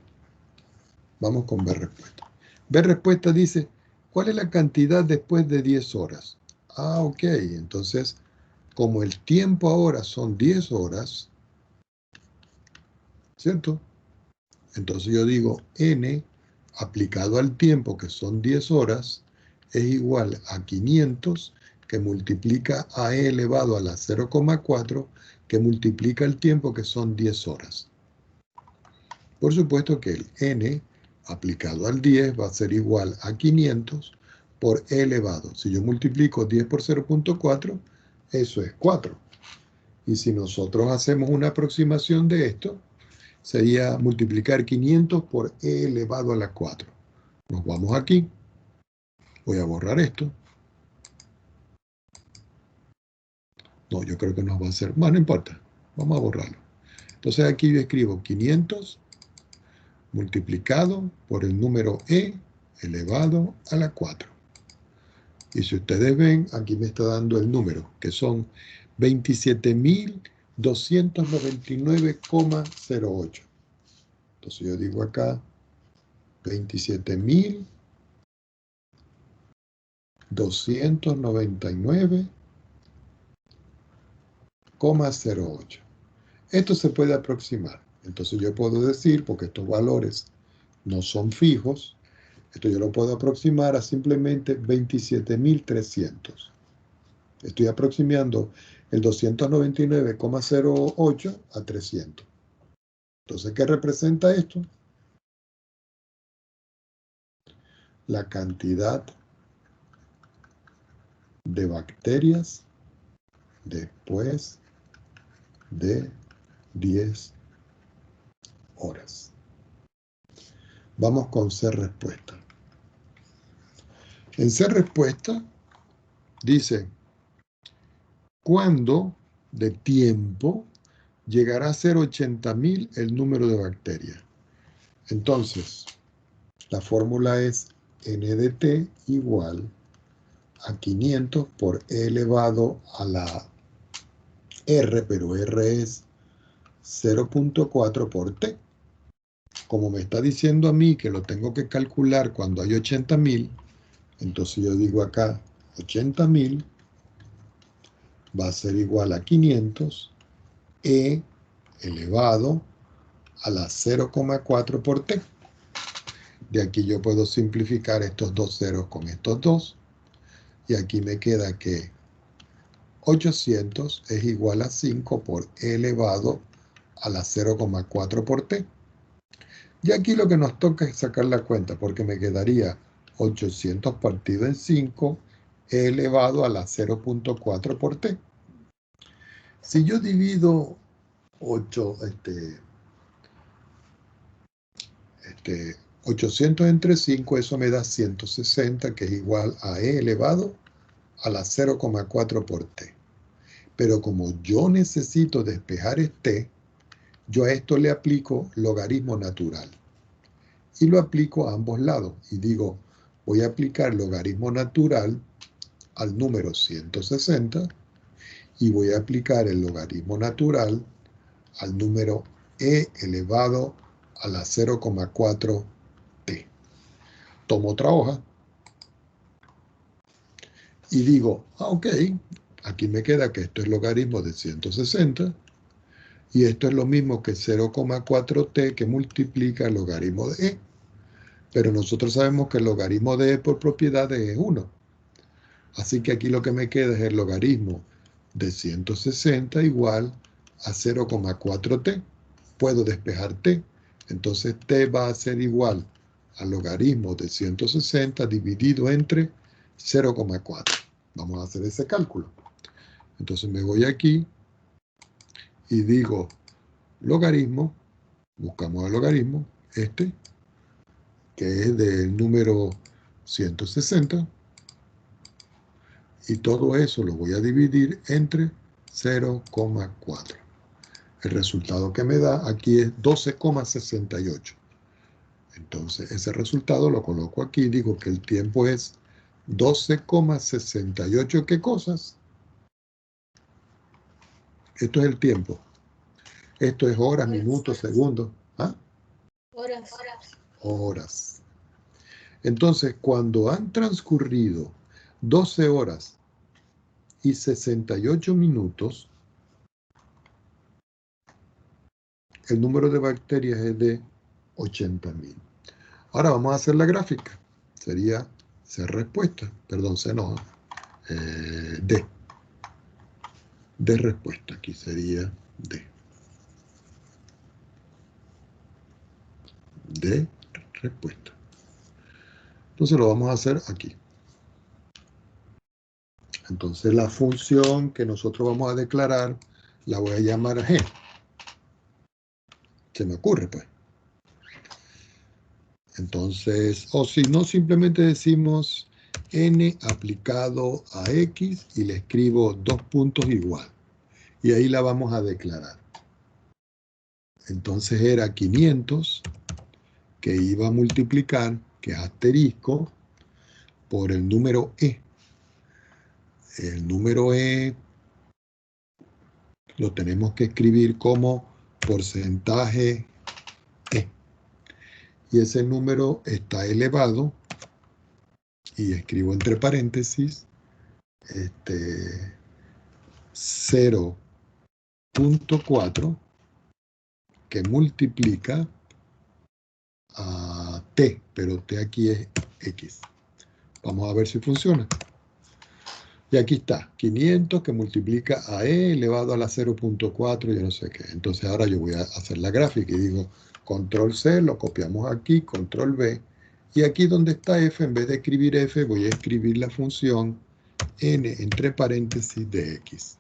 Vamos con B respuesta. B respuesta dice, ¿cuál es la cantidad después de 10 horas? Ah, ok, entonces, como el tiempo ahora son 10 horas, ¿cierto? Entonces yo digo n aplicado al tiempo, que son 10 horas, es igual a 500, que multiplica a e elevado a la 0,4, que multiplica el tiempo, que son 10 horas. Por supuesto que el n aplicado al 10 va a ser igual a 500 por e elevado. Si yo multiplico 10 por 0.4, eso es 4. Y si nosotros hacemos una aproximación de esto, sería multiplicar 500 por e elevado a la 4. Nos vamos aquí. Voy a borrar esto. No, yo creo que nos va a hacer... Bueno, no importa. Vamos a borrarlo. Entonces aquí yo escribo 500 multiplicado por el número e elevado a la 4. Y si ustedes ven, aquí me está dando el número, que son 27.299,08. Entonces yo digo acá 27.299,08. Esto se puede aproximar. Entonces yo puedo decir, porque estos valores no son fijos, esto yo lo puedo aproximar a simplemente 27.300. Estoy aproximando el 299,08 a 300. Entonces, ¿qué representa esto? La cantidad de bacterias después de 10 horas. Vamos con C respuesta. En C respuesta dice, ¿cuándo de tiempo llegará a ser 80.000 el número de bacterias? Entonces, La fórmula es n de t igual a 500 por e elevado a la r, pero r es 0.4 por t. Como me está diciendo a mí que lo tengo que calcular cuando hay 80.000, entonces yo digo acá 80.000 va a ser igual a 500 e elevado a la 0,4 por t. De aquí yo puedo simplificar estos dos ceros con estos dos. Y aquí me queda que 800 es igual a 5 por e elevado a la 0,4 por t. Y aquí lo que nos toca es sacar la cuenta, porque me quedaría 800 partido en 5 e elevado a la 0.4 por t. Si yo divido 800 entre 5, eso me da 160, que es igual a e elevado a la 0,4 por t. Pero como yo necesito despejar este, yo a esto le aplico logaritmo natural. Y lo aplico a ambos lados. Y digo, voy a aplicar logaritmo natural al número 160 y voy a aplicar el logaritmo natural al número e elevado a la 0,4 t. Tomo otra hoja y digo, ok, aquí me queda que esto es logaritmo de 160 y esto es lo mismo que 0,4t que multiplica el logaritmo de e. Pero nosotros sabemos que el logaritmo de e por propiedad es 1. Así que aquí lo que me queda es el logaritmo de 160 igual a 0,4t. Puedo despejar t. Entonces t va a ser igual al logaritmo de 160 dividido entre 0,4. Vamos a hacer ese cálculo. Entonces me voy aquí y digo logaritmo, buscamos el logaritmo, que es del número 160, y todo eso lo voy a dividir entre 0,4. El resultado que me da aquí es 12,68. Entonces ese resultado lo coloco aquí, digo que el tiempo es 12,68. ¿Qué cosas? Esto es el tiempo. Esto es horas, minutos, segundos. ¿Ah? Horas. Entonces, cuando han transcurrido 12 horas y 68 minutos, el número de bacterias es de 80.000. Ahora vamos a hacer la gráfica. Sería C respuesta. Perdón, C no. D. D respuesta. Aquí sería D. D respuesta. Entonces lo vamos a hacer aquí. Entonces la función que nosotros vamos a declarar la voy a llamar G. Se me ocurre, pues. Entonces, o si no, simplemente decimos n aplicado a x y le escribo 2 puntos igual. Y ahí la vamos a declarar. Entonces era 500 que iba a multiplicar, que es asterisco, por el número e. El número e lo tenemos que escribir como porcentaje e. Y ese número está elevado, y escribo entre paréntesis, 0.4 que multiplica a t, pero t aquí es x. Vamos a ver si funciona. Y aquí está, 500 que multiplica a e elevado a la 0.4, yo no sé qué. Entonces ahora yo voy a hacer la gráfica y digo, control C, lo copiamos aquí, control V, y aquí donde está f, en vez de escribir f, voy a escribir la función n entre paréntesis de x.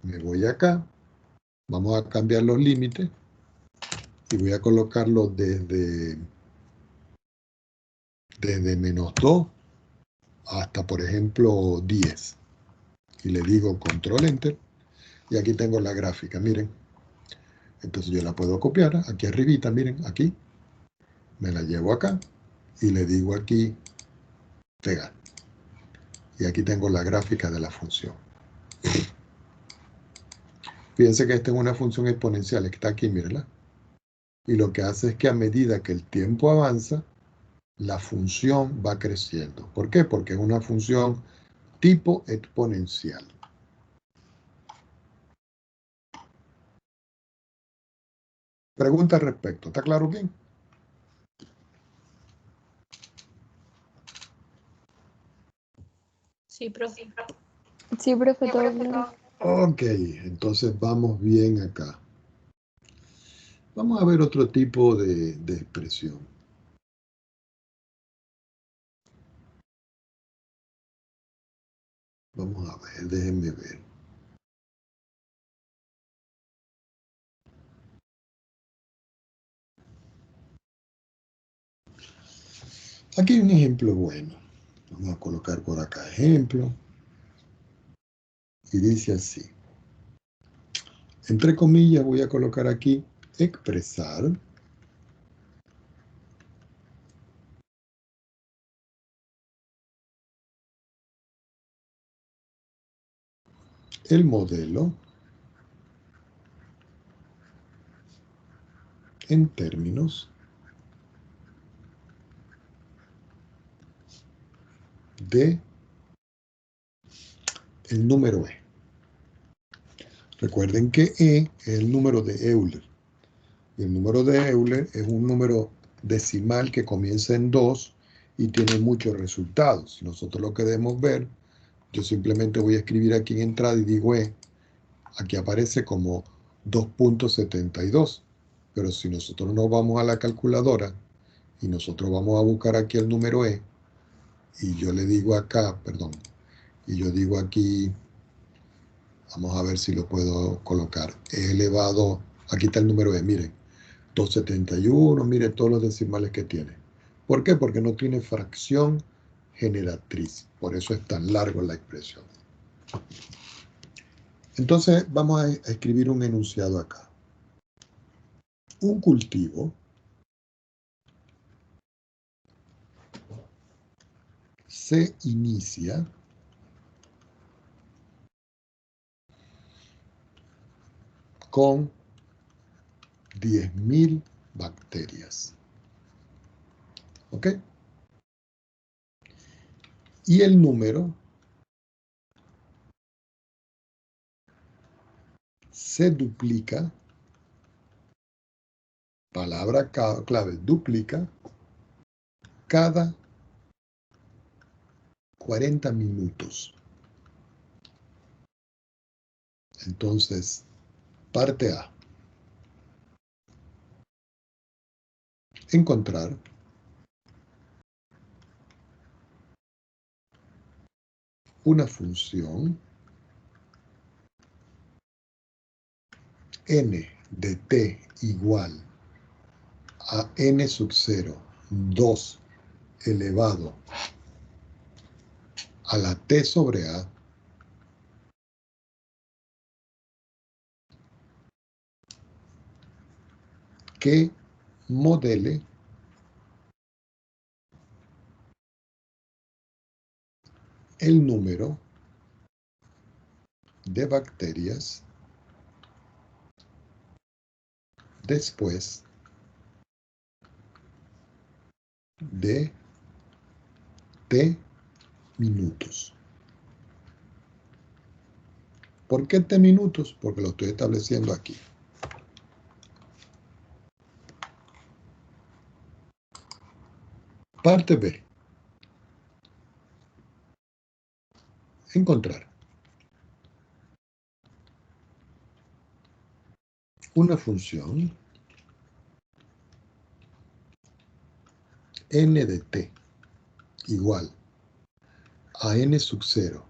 Me voy acá, vamos a cambiar los límites, y voy a colocarlo desde menos 2 hasta, por ejemplo, 10. Y le digo control enter, y aquí tengo la gráfica, miren. Entonces yo la puedo copiar, aquí arribita, miren, aquí. Me la llevo acá, y le digo aquí pegar. Y aquí tengo la gráfica de la función. Fíjense que esta es una función exponencial, que está aquí, mírenla. Y lo que hace es que a medida que el tiempo avanza, la función va creciendo. ¿Por qué? Porque es una función tipo exponencial. Pregunta al respecto. ¿Está claro bien? Sí, profe. Sí, profe, todo claro. Ok, entonces vamos bien acá. Vamos a ver otro tipo de expresión. Vamos a ver, déjenme ver. Aquí hay un ejemplo bueno. Vamos a colocar por acá ejemplo. Y dice así. Entre comillas voy a colocar aquí expresar el modelo en términos de el número E. Recuerden que E es el número de Euler. Y el número de Euler es un número decimal que comienza en 2 y tiene muchos resultados. Si nosotros lo queremos ver, yo simplemente voy a escribir aquí en entrada y digo E. Aquí aparece como 2.72. Pero si nosotros nos vamos a la calculadora y nosotros vamos a buscar aquí el número E, y yo le digo acá, perdón, y yo digo aquí, vamos a ver si lo puedo colocar, E elevado, aquí está el número E, miren, 271, miren todos los decimales que tiene. ¿Por qué? Porque no tiene fracción generatriz, por eso es tan largo la expresión. Entonces vamos a escribir un enunciado acá. Un cultivo se inicia con 10.000 bacterias. ¿Ok? Y el número se duplica, palabra clave, duplica, cada 40 minutos. Entonces, parte A. Encontrar una función n de t igual a n sub 0, 2 elevado a la t sobre a, que modele el número de bacterias después de t minutos. ¿Por qué t minutos? Porque lo estoy estableciendo aquí. Parte B. Encontrar una función n de t igual a n sub 0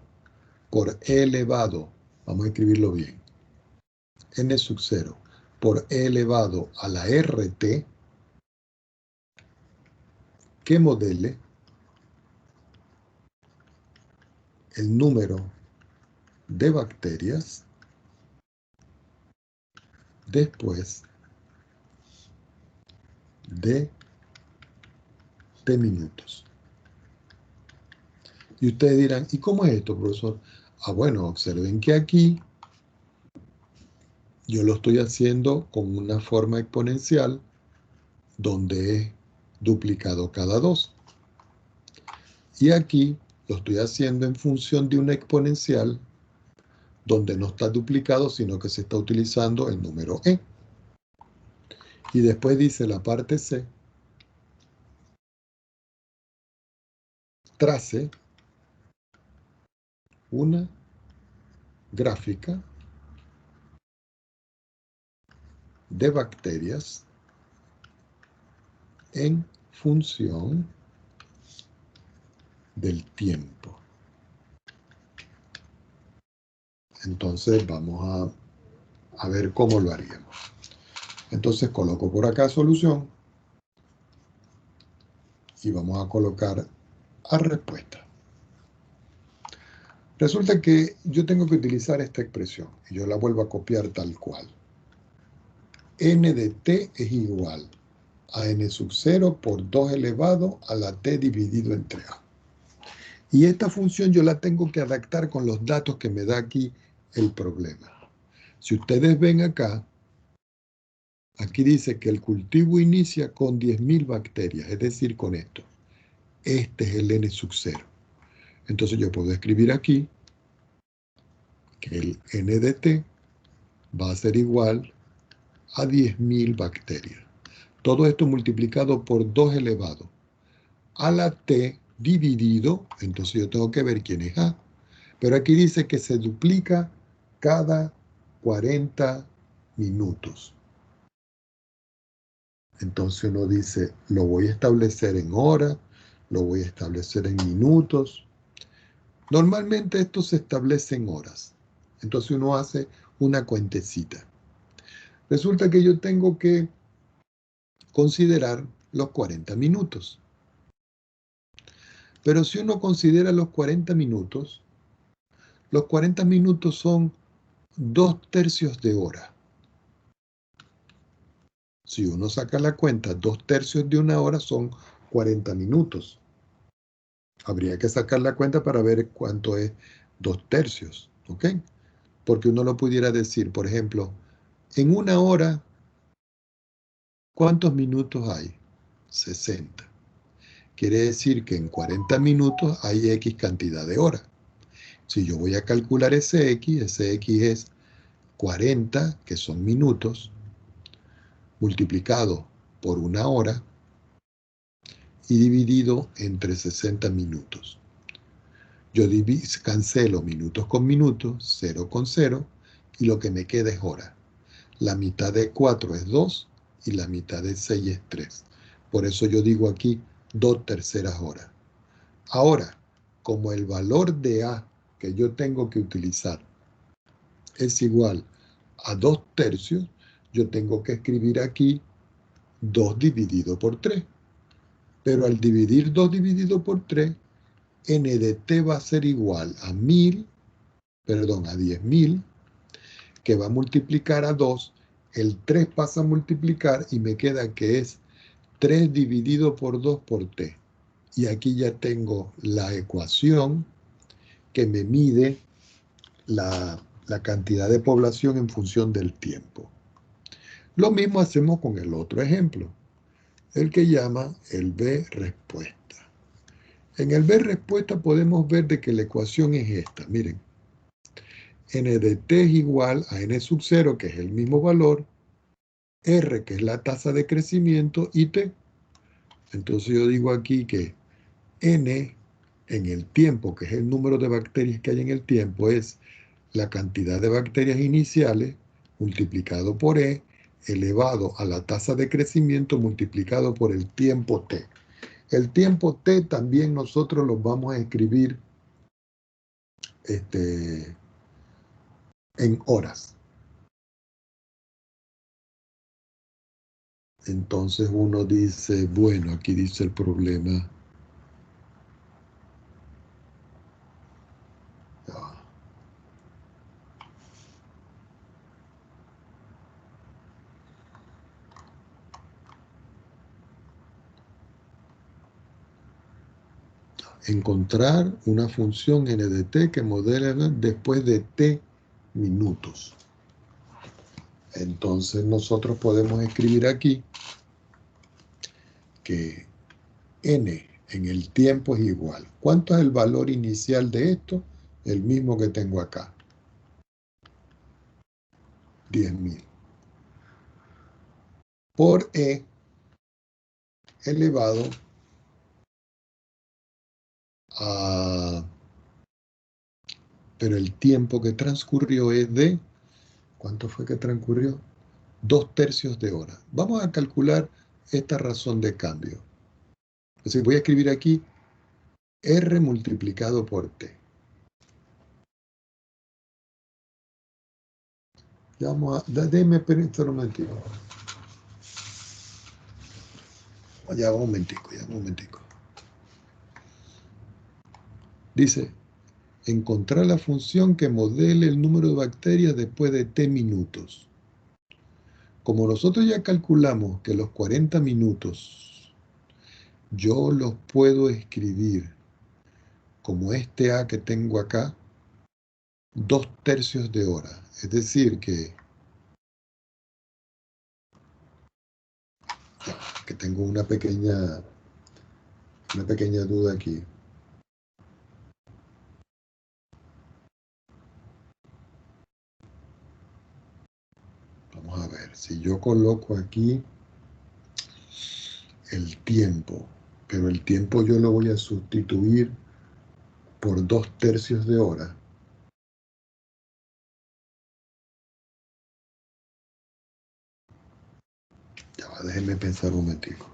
por e elevado, vamos a escribirlo bien, n sub 0 por e elevado a la rt, que modele el número de bacterias después de T minutos. Y ustedes dirán, ¿y cómo es esto, profesor? Ah, bueno, observen que aquí yo lo estoy haciendo con una forma exponencial donde es duplicado cada 2. Y aquí lo estoy haciendo en función de una exponencial donde no está duplicado, sino que se está utilizando el número e. Y después dice la parte C, trace una gráfica de bacterias en función del tiempo. Entonces vamos a ver cómo lo haríamos. Entonces coloco por acá solución y vamos a colocar a respuesta. Resulta que yo tengo que utilizar esta expresión y yo la vuelvo a copiar tal cual. N de t es igual a n sub 0 por 2 elevado a la t dividido entre a. Y esta función yo la tengo que adaptar con los datos que me da aquí el problema. Si ustedes ven acá, aquí dice que el cultivo inicia con 10.000 bacterias, es decir, con esto. Este es el n sub 0. Entonces yo puedo escribir aquí que el n de t va a ser igual a 10.000 bacterias. Todo esto multiplicado por 2 elevado a la t dividido, entonces yo tengo que ver quién es a. Pero aquí dice que se duplica cada 40 minutos. Entonces uno dice, lo voy a establecer en horas, lo voy a establecer en minutos. Normalmente esto se establece en horas. Entonces uno hace una cuentecita. Resulta que yo tengo que considerar los 40 minutos. Pero si uno considera los 40 minutos son 2/3 de hora. Si uno saca la cuenta, 2/3 de una hora son 40 minutos. Habría que sacar la cuenta para ver cuánto es 2/3, ¿ok? Porque uno lo pudiera decir, por ejemplo, en una hora, ¿cuántos minutos hay? 60. Quiere decir que en 40 minutos hay X cantidad de horas. Si yo voy a calcular ese X es 40, que son minutos, multiplicado por una hora y dividido entre 60 minutos. Yo cancelo minutos con minutos, 0 con 0, y lo que me queda es hora. La mitad de 4 es 2 y la mitad de 6 es 3. Por eso yo digo aquí 2/3 horas. Ahora, como el valor de A que yo tengo que utilizar es igual a 2/3, yo tengo que escribir aquí 2 dividido por 3. Pero al dividir 2 dividido por 3, n de t va a ser igual a 10.000, que va a multiplicar a 2. El 3 pasa a multiplicar y me queda que es 3 dividido por 2 por t. Y aquí ya tengo la ecuación que me mide la cantidad de población en función del tiempo. Lo mismo hacemos con el otro ejemplo, el que llama el B respuesta. En el B respuesta podemos ver de que la ecuación es esta. Miren, n de t es igual a n sub 0, que es el mismo valor, r, que es la tasa de crecimiento, y t. Entonces yo digo aquí que n en el tiempo, que es el número de bacterias que hay en el tiempo, es la cantidad de bacterias iniciales multiplicado por e elevado a la tasa de crecimiento multiplicado por el tiempo t. El tiempo t también nosotros lo vamos a escribir en horas. Entonces uno dice, bueno, aquí dice el problema. encontrar una función n de t que modele después de t minutos. Entonces nosotros podemos escribir aquí que n en el tiempo es igual. ¿Cuánto es el valor inicial de esto? El mismo que tengo acá. 10.000. Por e elevado a... Pero el tiempo que transcurrió es de... ¿Cuánto fue que transcurrió? 2/3 de hora. Vamos a calcular esta razón de cambio. Entonces voy a escribir aquí R multiplicado por T. Ya vamos a... Déjeme pensar un momentico. Ya un momentico. Dice, encontrar la función que modele el número de bacterias después de T minutos. Como nosotros ya calculamos que los 40 minutos yo los puedo escribir como este A que tengo acá, 2/3 de hora. Es decir que tengo una pequeña duda aquí. Vamos a ver, si yo coloco aquí el tiempo, pero el tiempo yo lo voy a sustituir por 2/3 de hora. Ya va, déjenme pensar un momentico.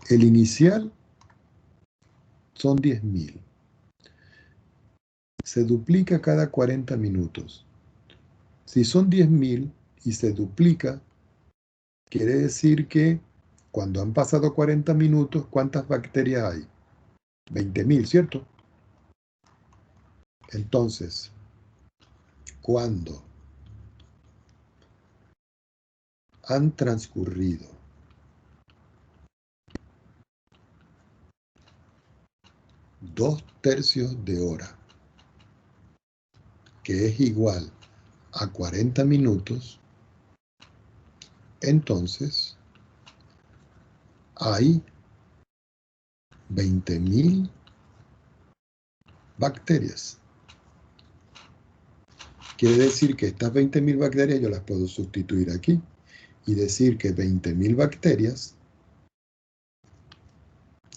El inicial son 10.000. Se duplica cada 40 minutos. Si son 10.000 y se duplica, quiere decir que cuando han pasado 40 minutos, ¿cuántas bacterias hay? 20.000, ¿cierto? Entonces, cuando han transcurrido 2/3 de hora, que es igual a 40 minutos, entonces hay 20.000 bacterias. Quiere decir que estas 20.000 bacterias yo las puedo sustituir aquí y decir que 20.000 bacterias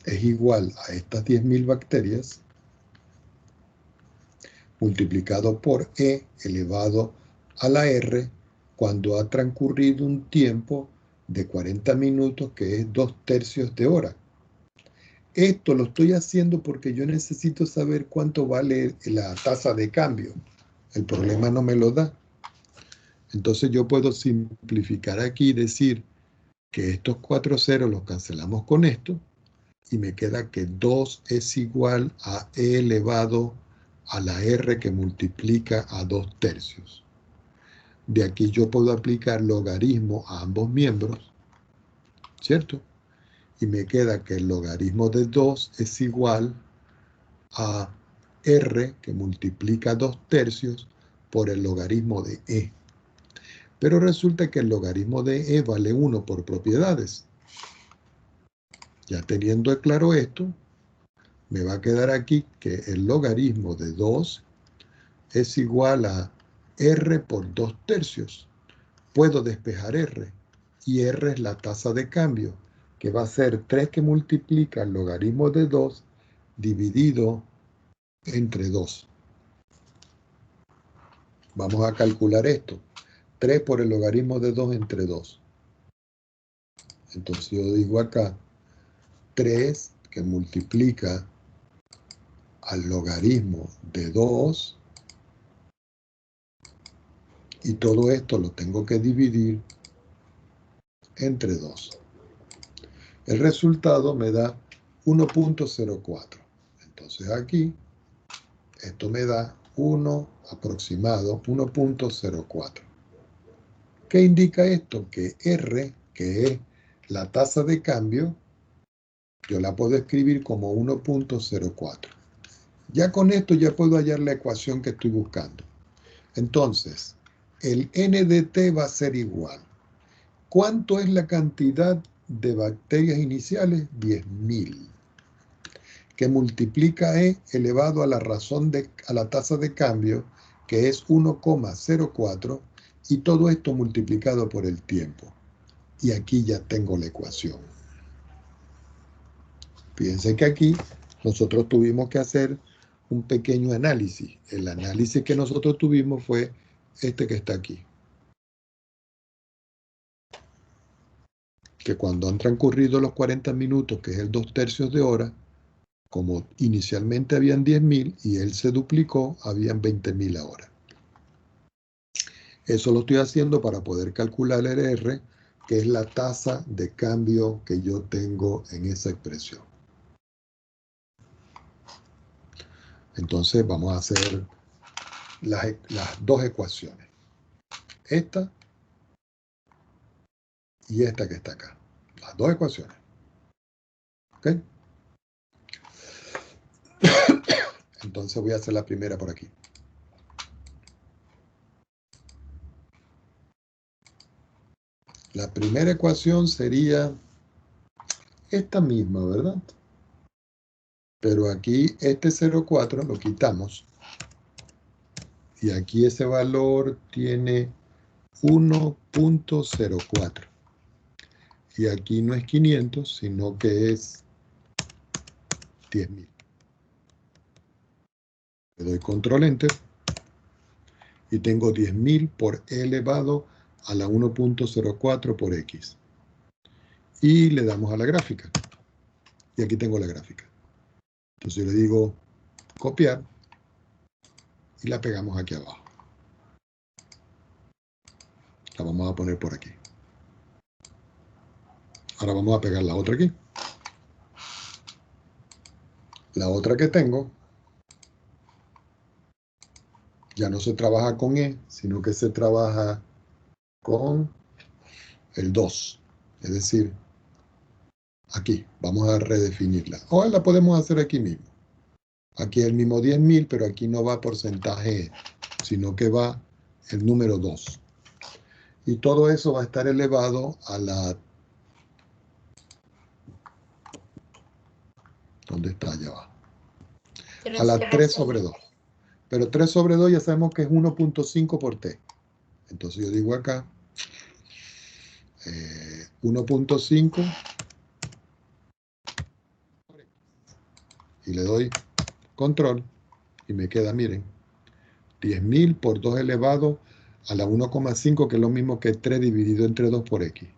es igual a estas 10.000 bacterias multiplicado por E elevado a la R cuando ha transcurrido un tiempo de 40 minutos, que es 2/3 de hora. Esto lo estoy haciendo porque yo necesito saber cuánto vale la tasa de cambio. El problema no me lo da. Entonces yo puedo simplificar aquí y decir que estos 4 ceros los cancelamos con esto y me queda que 2 es igual a E elevado a la R que multiplica a 2/3. De aquí yo puedo aplicar logaritmo a ambos miembros, ¿cierto? Y me queda que el logaritmo de 2 es igual a R que multiplica 2/3 por el logaritmo de E. Pero resulta que el logaritmo de E vale 1 por propiedades. Ya teniendo claro esto, me va a quedar aquí que el logaritmo de 2 es igual a R por 2/3. Puedo despejar R, y R es la tasa de cambio, que va a ser 3 que multiplica el logaritmo de 2 dividido entre 2. Vamos a calcular esto. 3 por el logaritmo de 2 entre 2. Entonces yo digo acá 3 que multiplica al logaritmo de 2, y todo esto lo tengo que dividir entre 2. El resultado me da 1.04. Entonces aquí, esto me da 1 aproximado, 1.04. ¿Qué indica esto? Que R, que es la tasa de cambio, Yo la puedo escribir como 1.04. Ya con esto ya puedo hallar la ecuación que estoy buscando. Entonces, el n de t va a ser igual. ¿Cuánto es la cantidad de bacterias iniciales? 10.000. Que multiplica E elevado a la tasa de cambio, que es 1,04, y todo esto multiplicado por el tiempo. Y aquí ya tengo la ecuación. Fíjense que aquí nosotros tuvimos que hacer un pequeño análisis. El análisis que nosotros tuvimos fue este que está aquí. Que cuando han transcurrido los 40 minutos, que es el 2/3 de hora, como inicialmente habían 10.000 y él se duplicó, habían 20.000 ahora. Eso lo estoy haciendo para poder calcular el R, que es la tasa de cambio que yo tengo en esa expresión. Entonces vamos a hacer las dos ecuaciones. Esta y esta que está acá. Las dos ecuaciones. ¿Ok? Entonces voy a hacer la primera por aquí. La primera ecuación sería esta misma, ¿verdad? Pero aquí este 0,4 lo quitamos. Y aquí ese valor tiene 1.04. Y aquí no es 500, sino que es 10.000. Le doy control enter. Y tengo 10.000 por e elevado a la 1.04 por x. Y le damos a la gráfica. Y aquí tengo la gráfica. Entonces yo le digo copiar y la pegamos aquí abajo. La vamos a poner por aquí. Ahora vamos a pegar la otra aquí. La otra que tengo ya no se trabaja con E, sino que se trabaja con el 2. Es decir, aquí. Vamos a redefinirla. Ahora la podemos hacer aquí mismo. Aquí es el mismo 10.000, pero aquí no va porcentaje E, sino que va el número 2. Y todo eso va a estar elevado a la... ¿Dónde está? Allá abajo. A la 3 sobre 2. Pero 3 sobre 2 ya sabemos que es 1.5 por T. Entonces yo digo acá 1.5 y le doy control y me queda, miren, 10.000 por 2 elevado a la 1,5, que es lo mismo que 3 dividido entre 2 por X.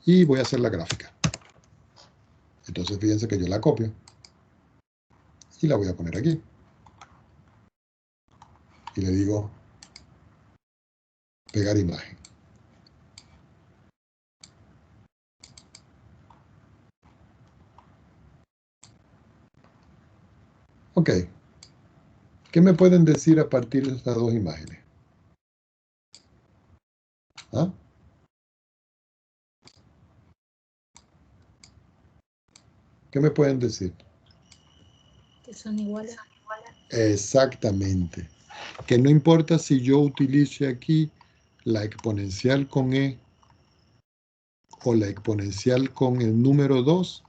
Y voy a hacer la gráfica. Entonces fíjense que yo la copio y la voy a poner aquí. Y le digo pegar imagen. Ok. ¿Qué me pueden decir a partir de estas dos imágenes? ¿Ah? ¿Qué me pueden decir? Que son iguales. Exactamente. Que no importa si yo utilice aquí la exponencial con E o la exponencial con el número 2,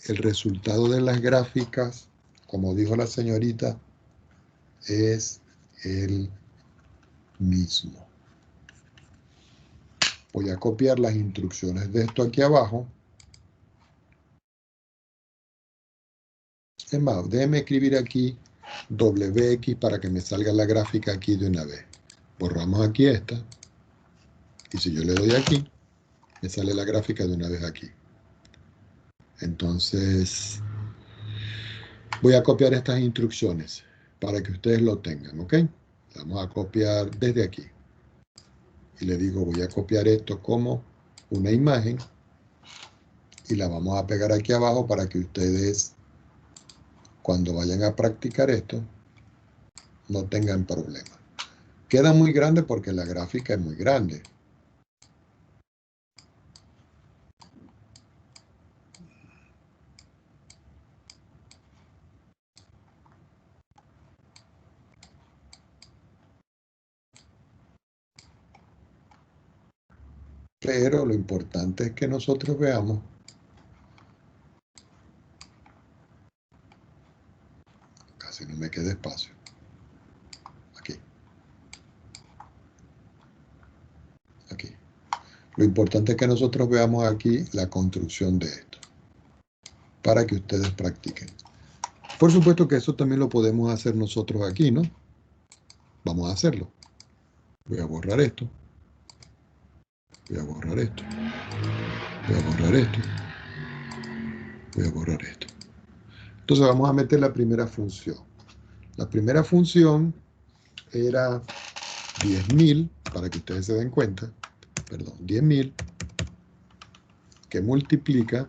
el resultado de las gráficas, como dijo la señorita, es el mismo. Voy a copiar las instrucciones de esto aquí abajo. Es más, déjeme escribir aquí WX para que me salga la gráfica aquí de una vez. Borramos aquí esta. Y si yo le doy aquí, me sale la gráfica de una vez aquí. Entonces, voy a copiar estas instrucciones para que ustedes lo tengan, ¿ok? Vamos a copiar desde aquí. Y le digo, voy a copiar esto como una imagen y la vamos a pegar aquí abajo para que ustedes, cuando vayan a practicar esto, no tengan problema. Queda muy grande porque la gráfica es muy grande. Pero lo importante es que nosotros veamos casi no me queda espacio. Aquí. Aquí. Lo importante es que nosotros veamos aquí la construcción de esto, para que ustedes practiquen. Por supuesto que eso también lo podemos hacer nosotros aquí, ¿no? Vamos a hacerlo. Voy a borrar esto. Voy a borrar esto. Voy a borrar esto. Voy a borrar esto. Entonces vamos a meter la primera función. La primera función era 10.000, para que ustedes se den cuenta, perdón, 10.000, que multiplica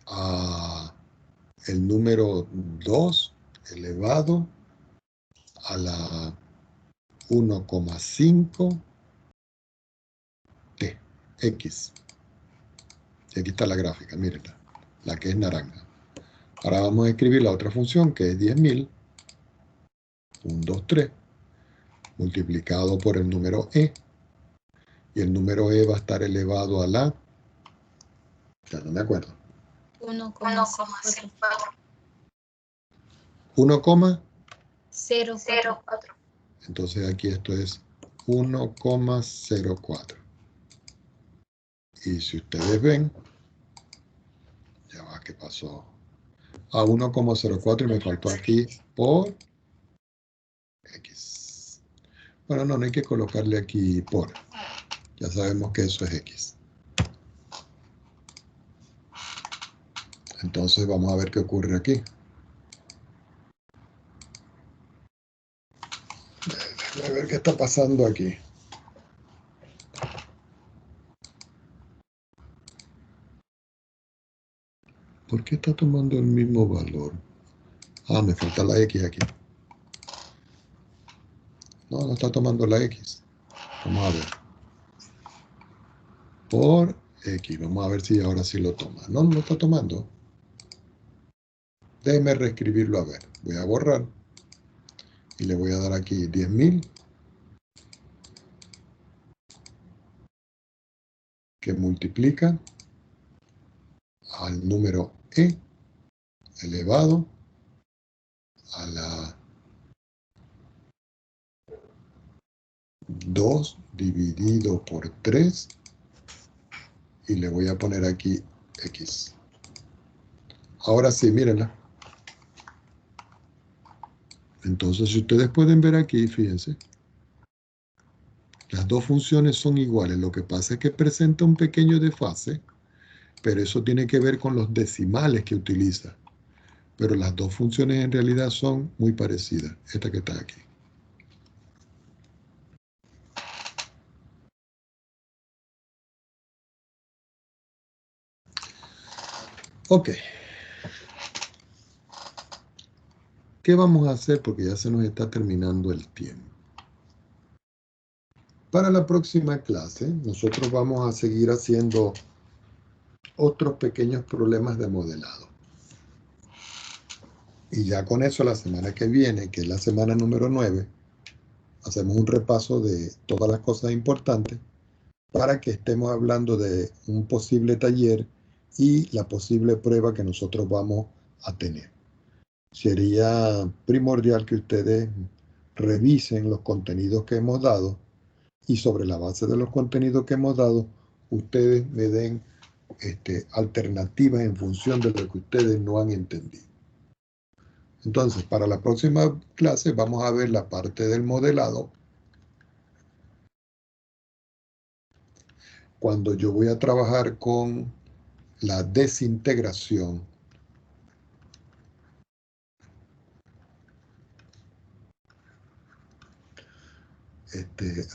a el número 2 elevado a la 1,5 t, x. Y aquí está la gráfica, mírenla, la que es naranja. Ahora vamos a escribir la otra función, que es 10.000, 1, 2, 3, multiplicado por el número e, y el número e va a estar elevado a la, ya no me acuerdo, 1,04. 1,04. Entonces aquí esto es 1,04. Y si ustedes ven, ya va, ¿qué pasó? A 1,04 y me faltó aquí por x. Bueno, no hay que colocarle aquí por. Ya sabemos que eso es x. Entonces vamos a ver qué ocurre aquí. A ver qué está pasando aquí. ¿Por qué está tomando el mismo valor? Ah, me falta la x aquí. No, no está tomando la x. Vamos a ver. Por x. Vamos a ver si ahora sí lo toma. No, no lo está tomando. Déjeme reescribirlo a ver. Voy a borrar. Y le voy a dar aquí 10.000. Que multiplica al número e elevado a la 2 dividido por 3 y le voy a poner aquí x. Ahora sí, mírenla. Entonces, si ustedes pueden ver aquí, fíjense, las dos funciones son iguales. Lo que pasa es que presenta un pequeño desfase, pero eso tiene que ver con los decimales que utiliza. Pero las dos funciones en realidad son muy parecidas. Esta que está aquí. Ok. ¿Qué vamos a hacer? Porque ya se nos está terminando el tiempo. Para la próxima clase, nosotros vamos a seguir haciendo otros pequeños problemas de modelado. Y ya con eso, la semana que viene, que es la semana número 9, hacemos un repaso de todas las cosas importantes para que estemos hablando de un posible taller y la posible prueba que nosotros vamos a tener. Sería primordial que ustedes revisen los contenidos que hemos dado y sobre la base de los contenidos que hemos dado, ustedes me den alternativas en función de lo que ustedes no han entendido. Entonces, para la próxima clase vamos a ver la parte del modelado, cuando yo voy a trabajar con la desintegración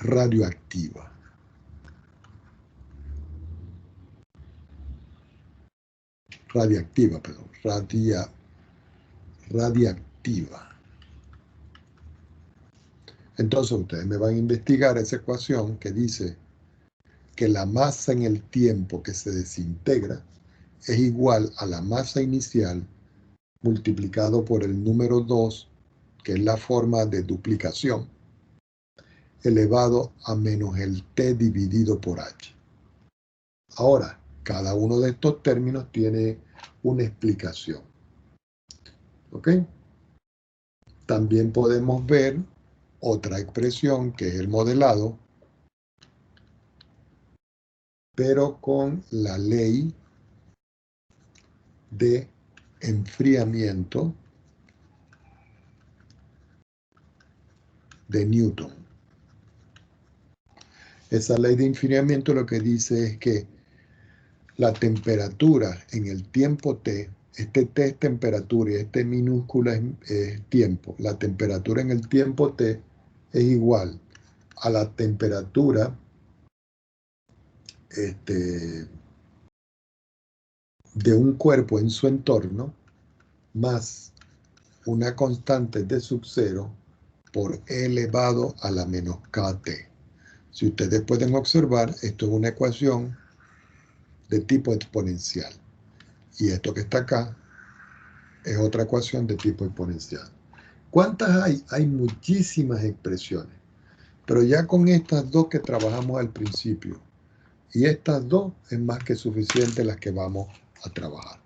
radioactiva. Radiactiva. Entonces ustedes me van a investigar esa ecuación que dice que la masa en el tiempo que se desintegra es igual a la masa inicial multiplicado por el número 2, que es la forma de duplicación. elevado a menos el t dividido por h. Ahora, cada uno de estos términos tiene una explicación. ¿Ok? También podemos ver otra expresión que es el modelado, pero con la ley de enfriamiento de Newton. Esa ley de enfriamiento lo que dice es que la temperatura en el tiempo t, este t es temperatura y este minúscula es tiempo, la temperatura en el tiempo t es igual a la temperatura de un cuerpo en su entorno más una constante de sub-cero por e elevado a la menos kt. Si ustedes pueden observar, esto es una ecuación de tipo exponencial. Y esto que está acá es otra ecuación de tipo exponencial. ¿Cuántas hay? Hay muchísimas expresiones. Pero ya con estas dos que trabajamos al principio y estas dos es más que suficiente las que vamos a trabajar.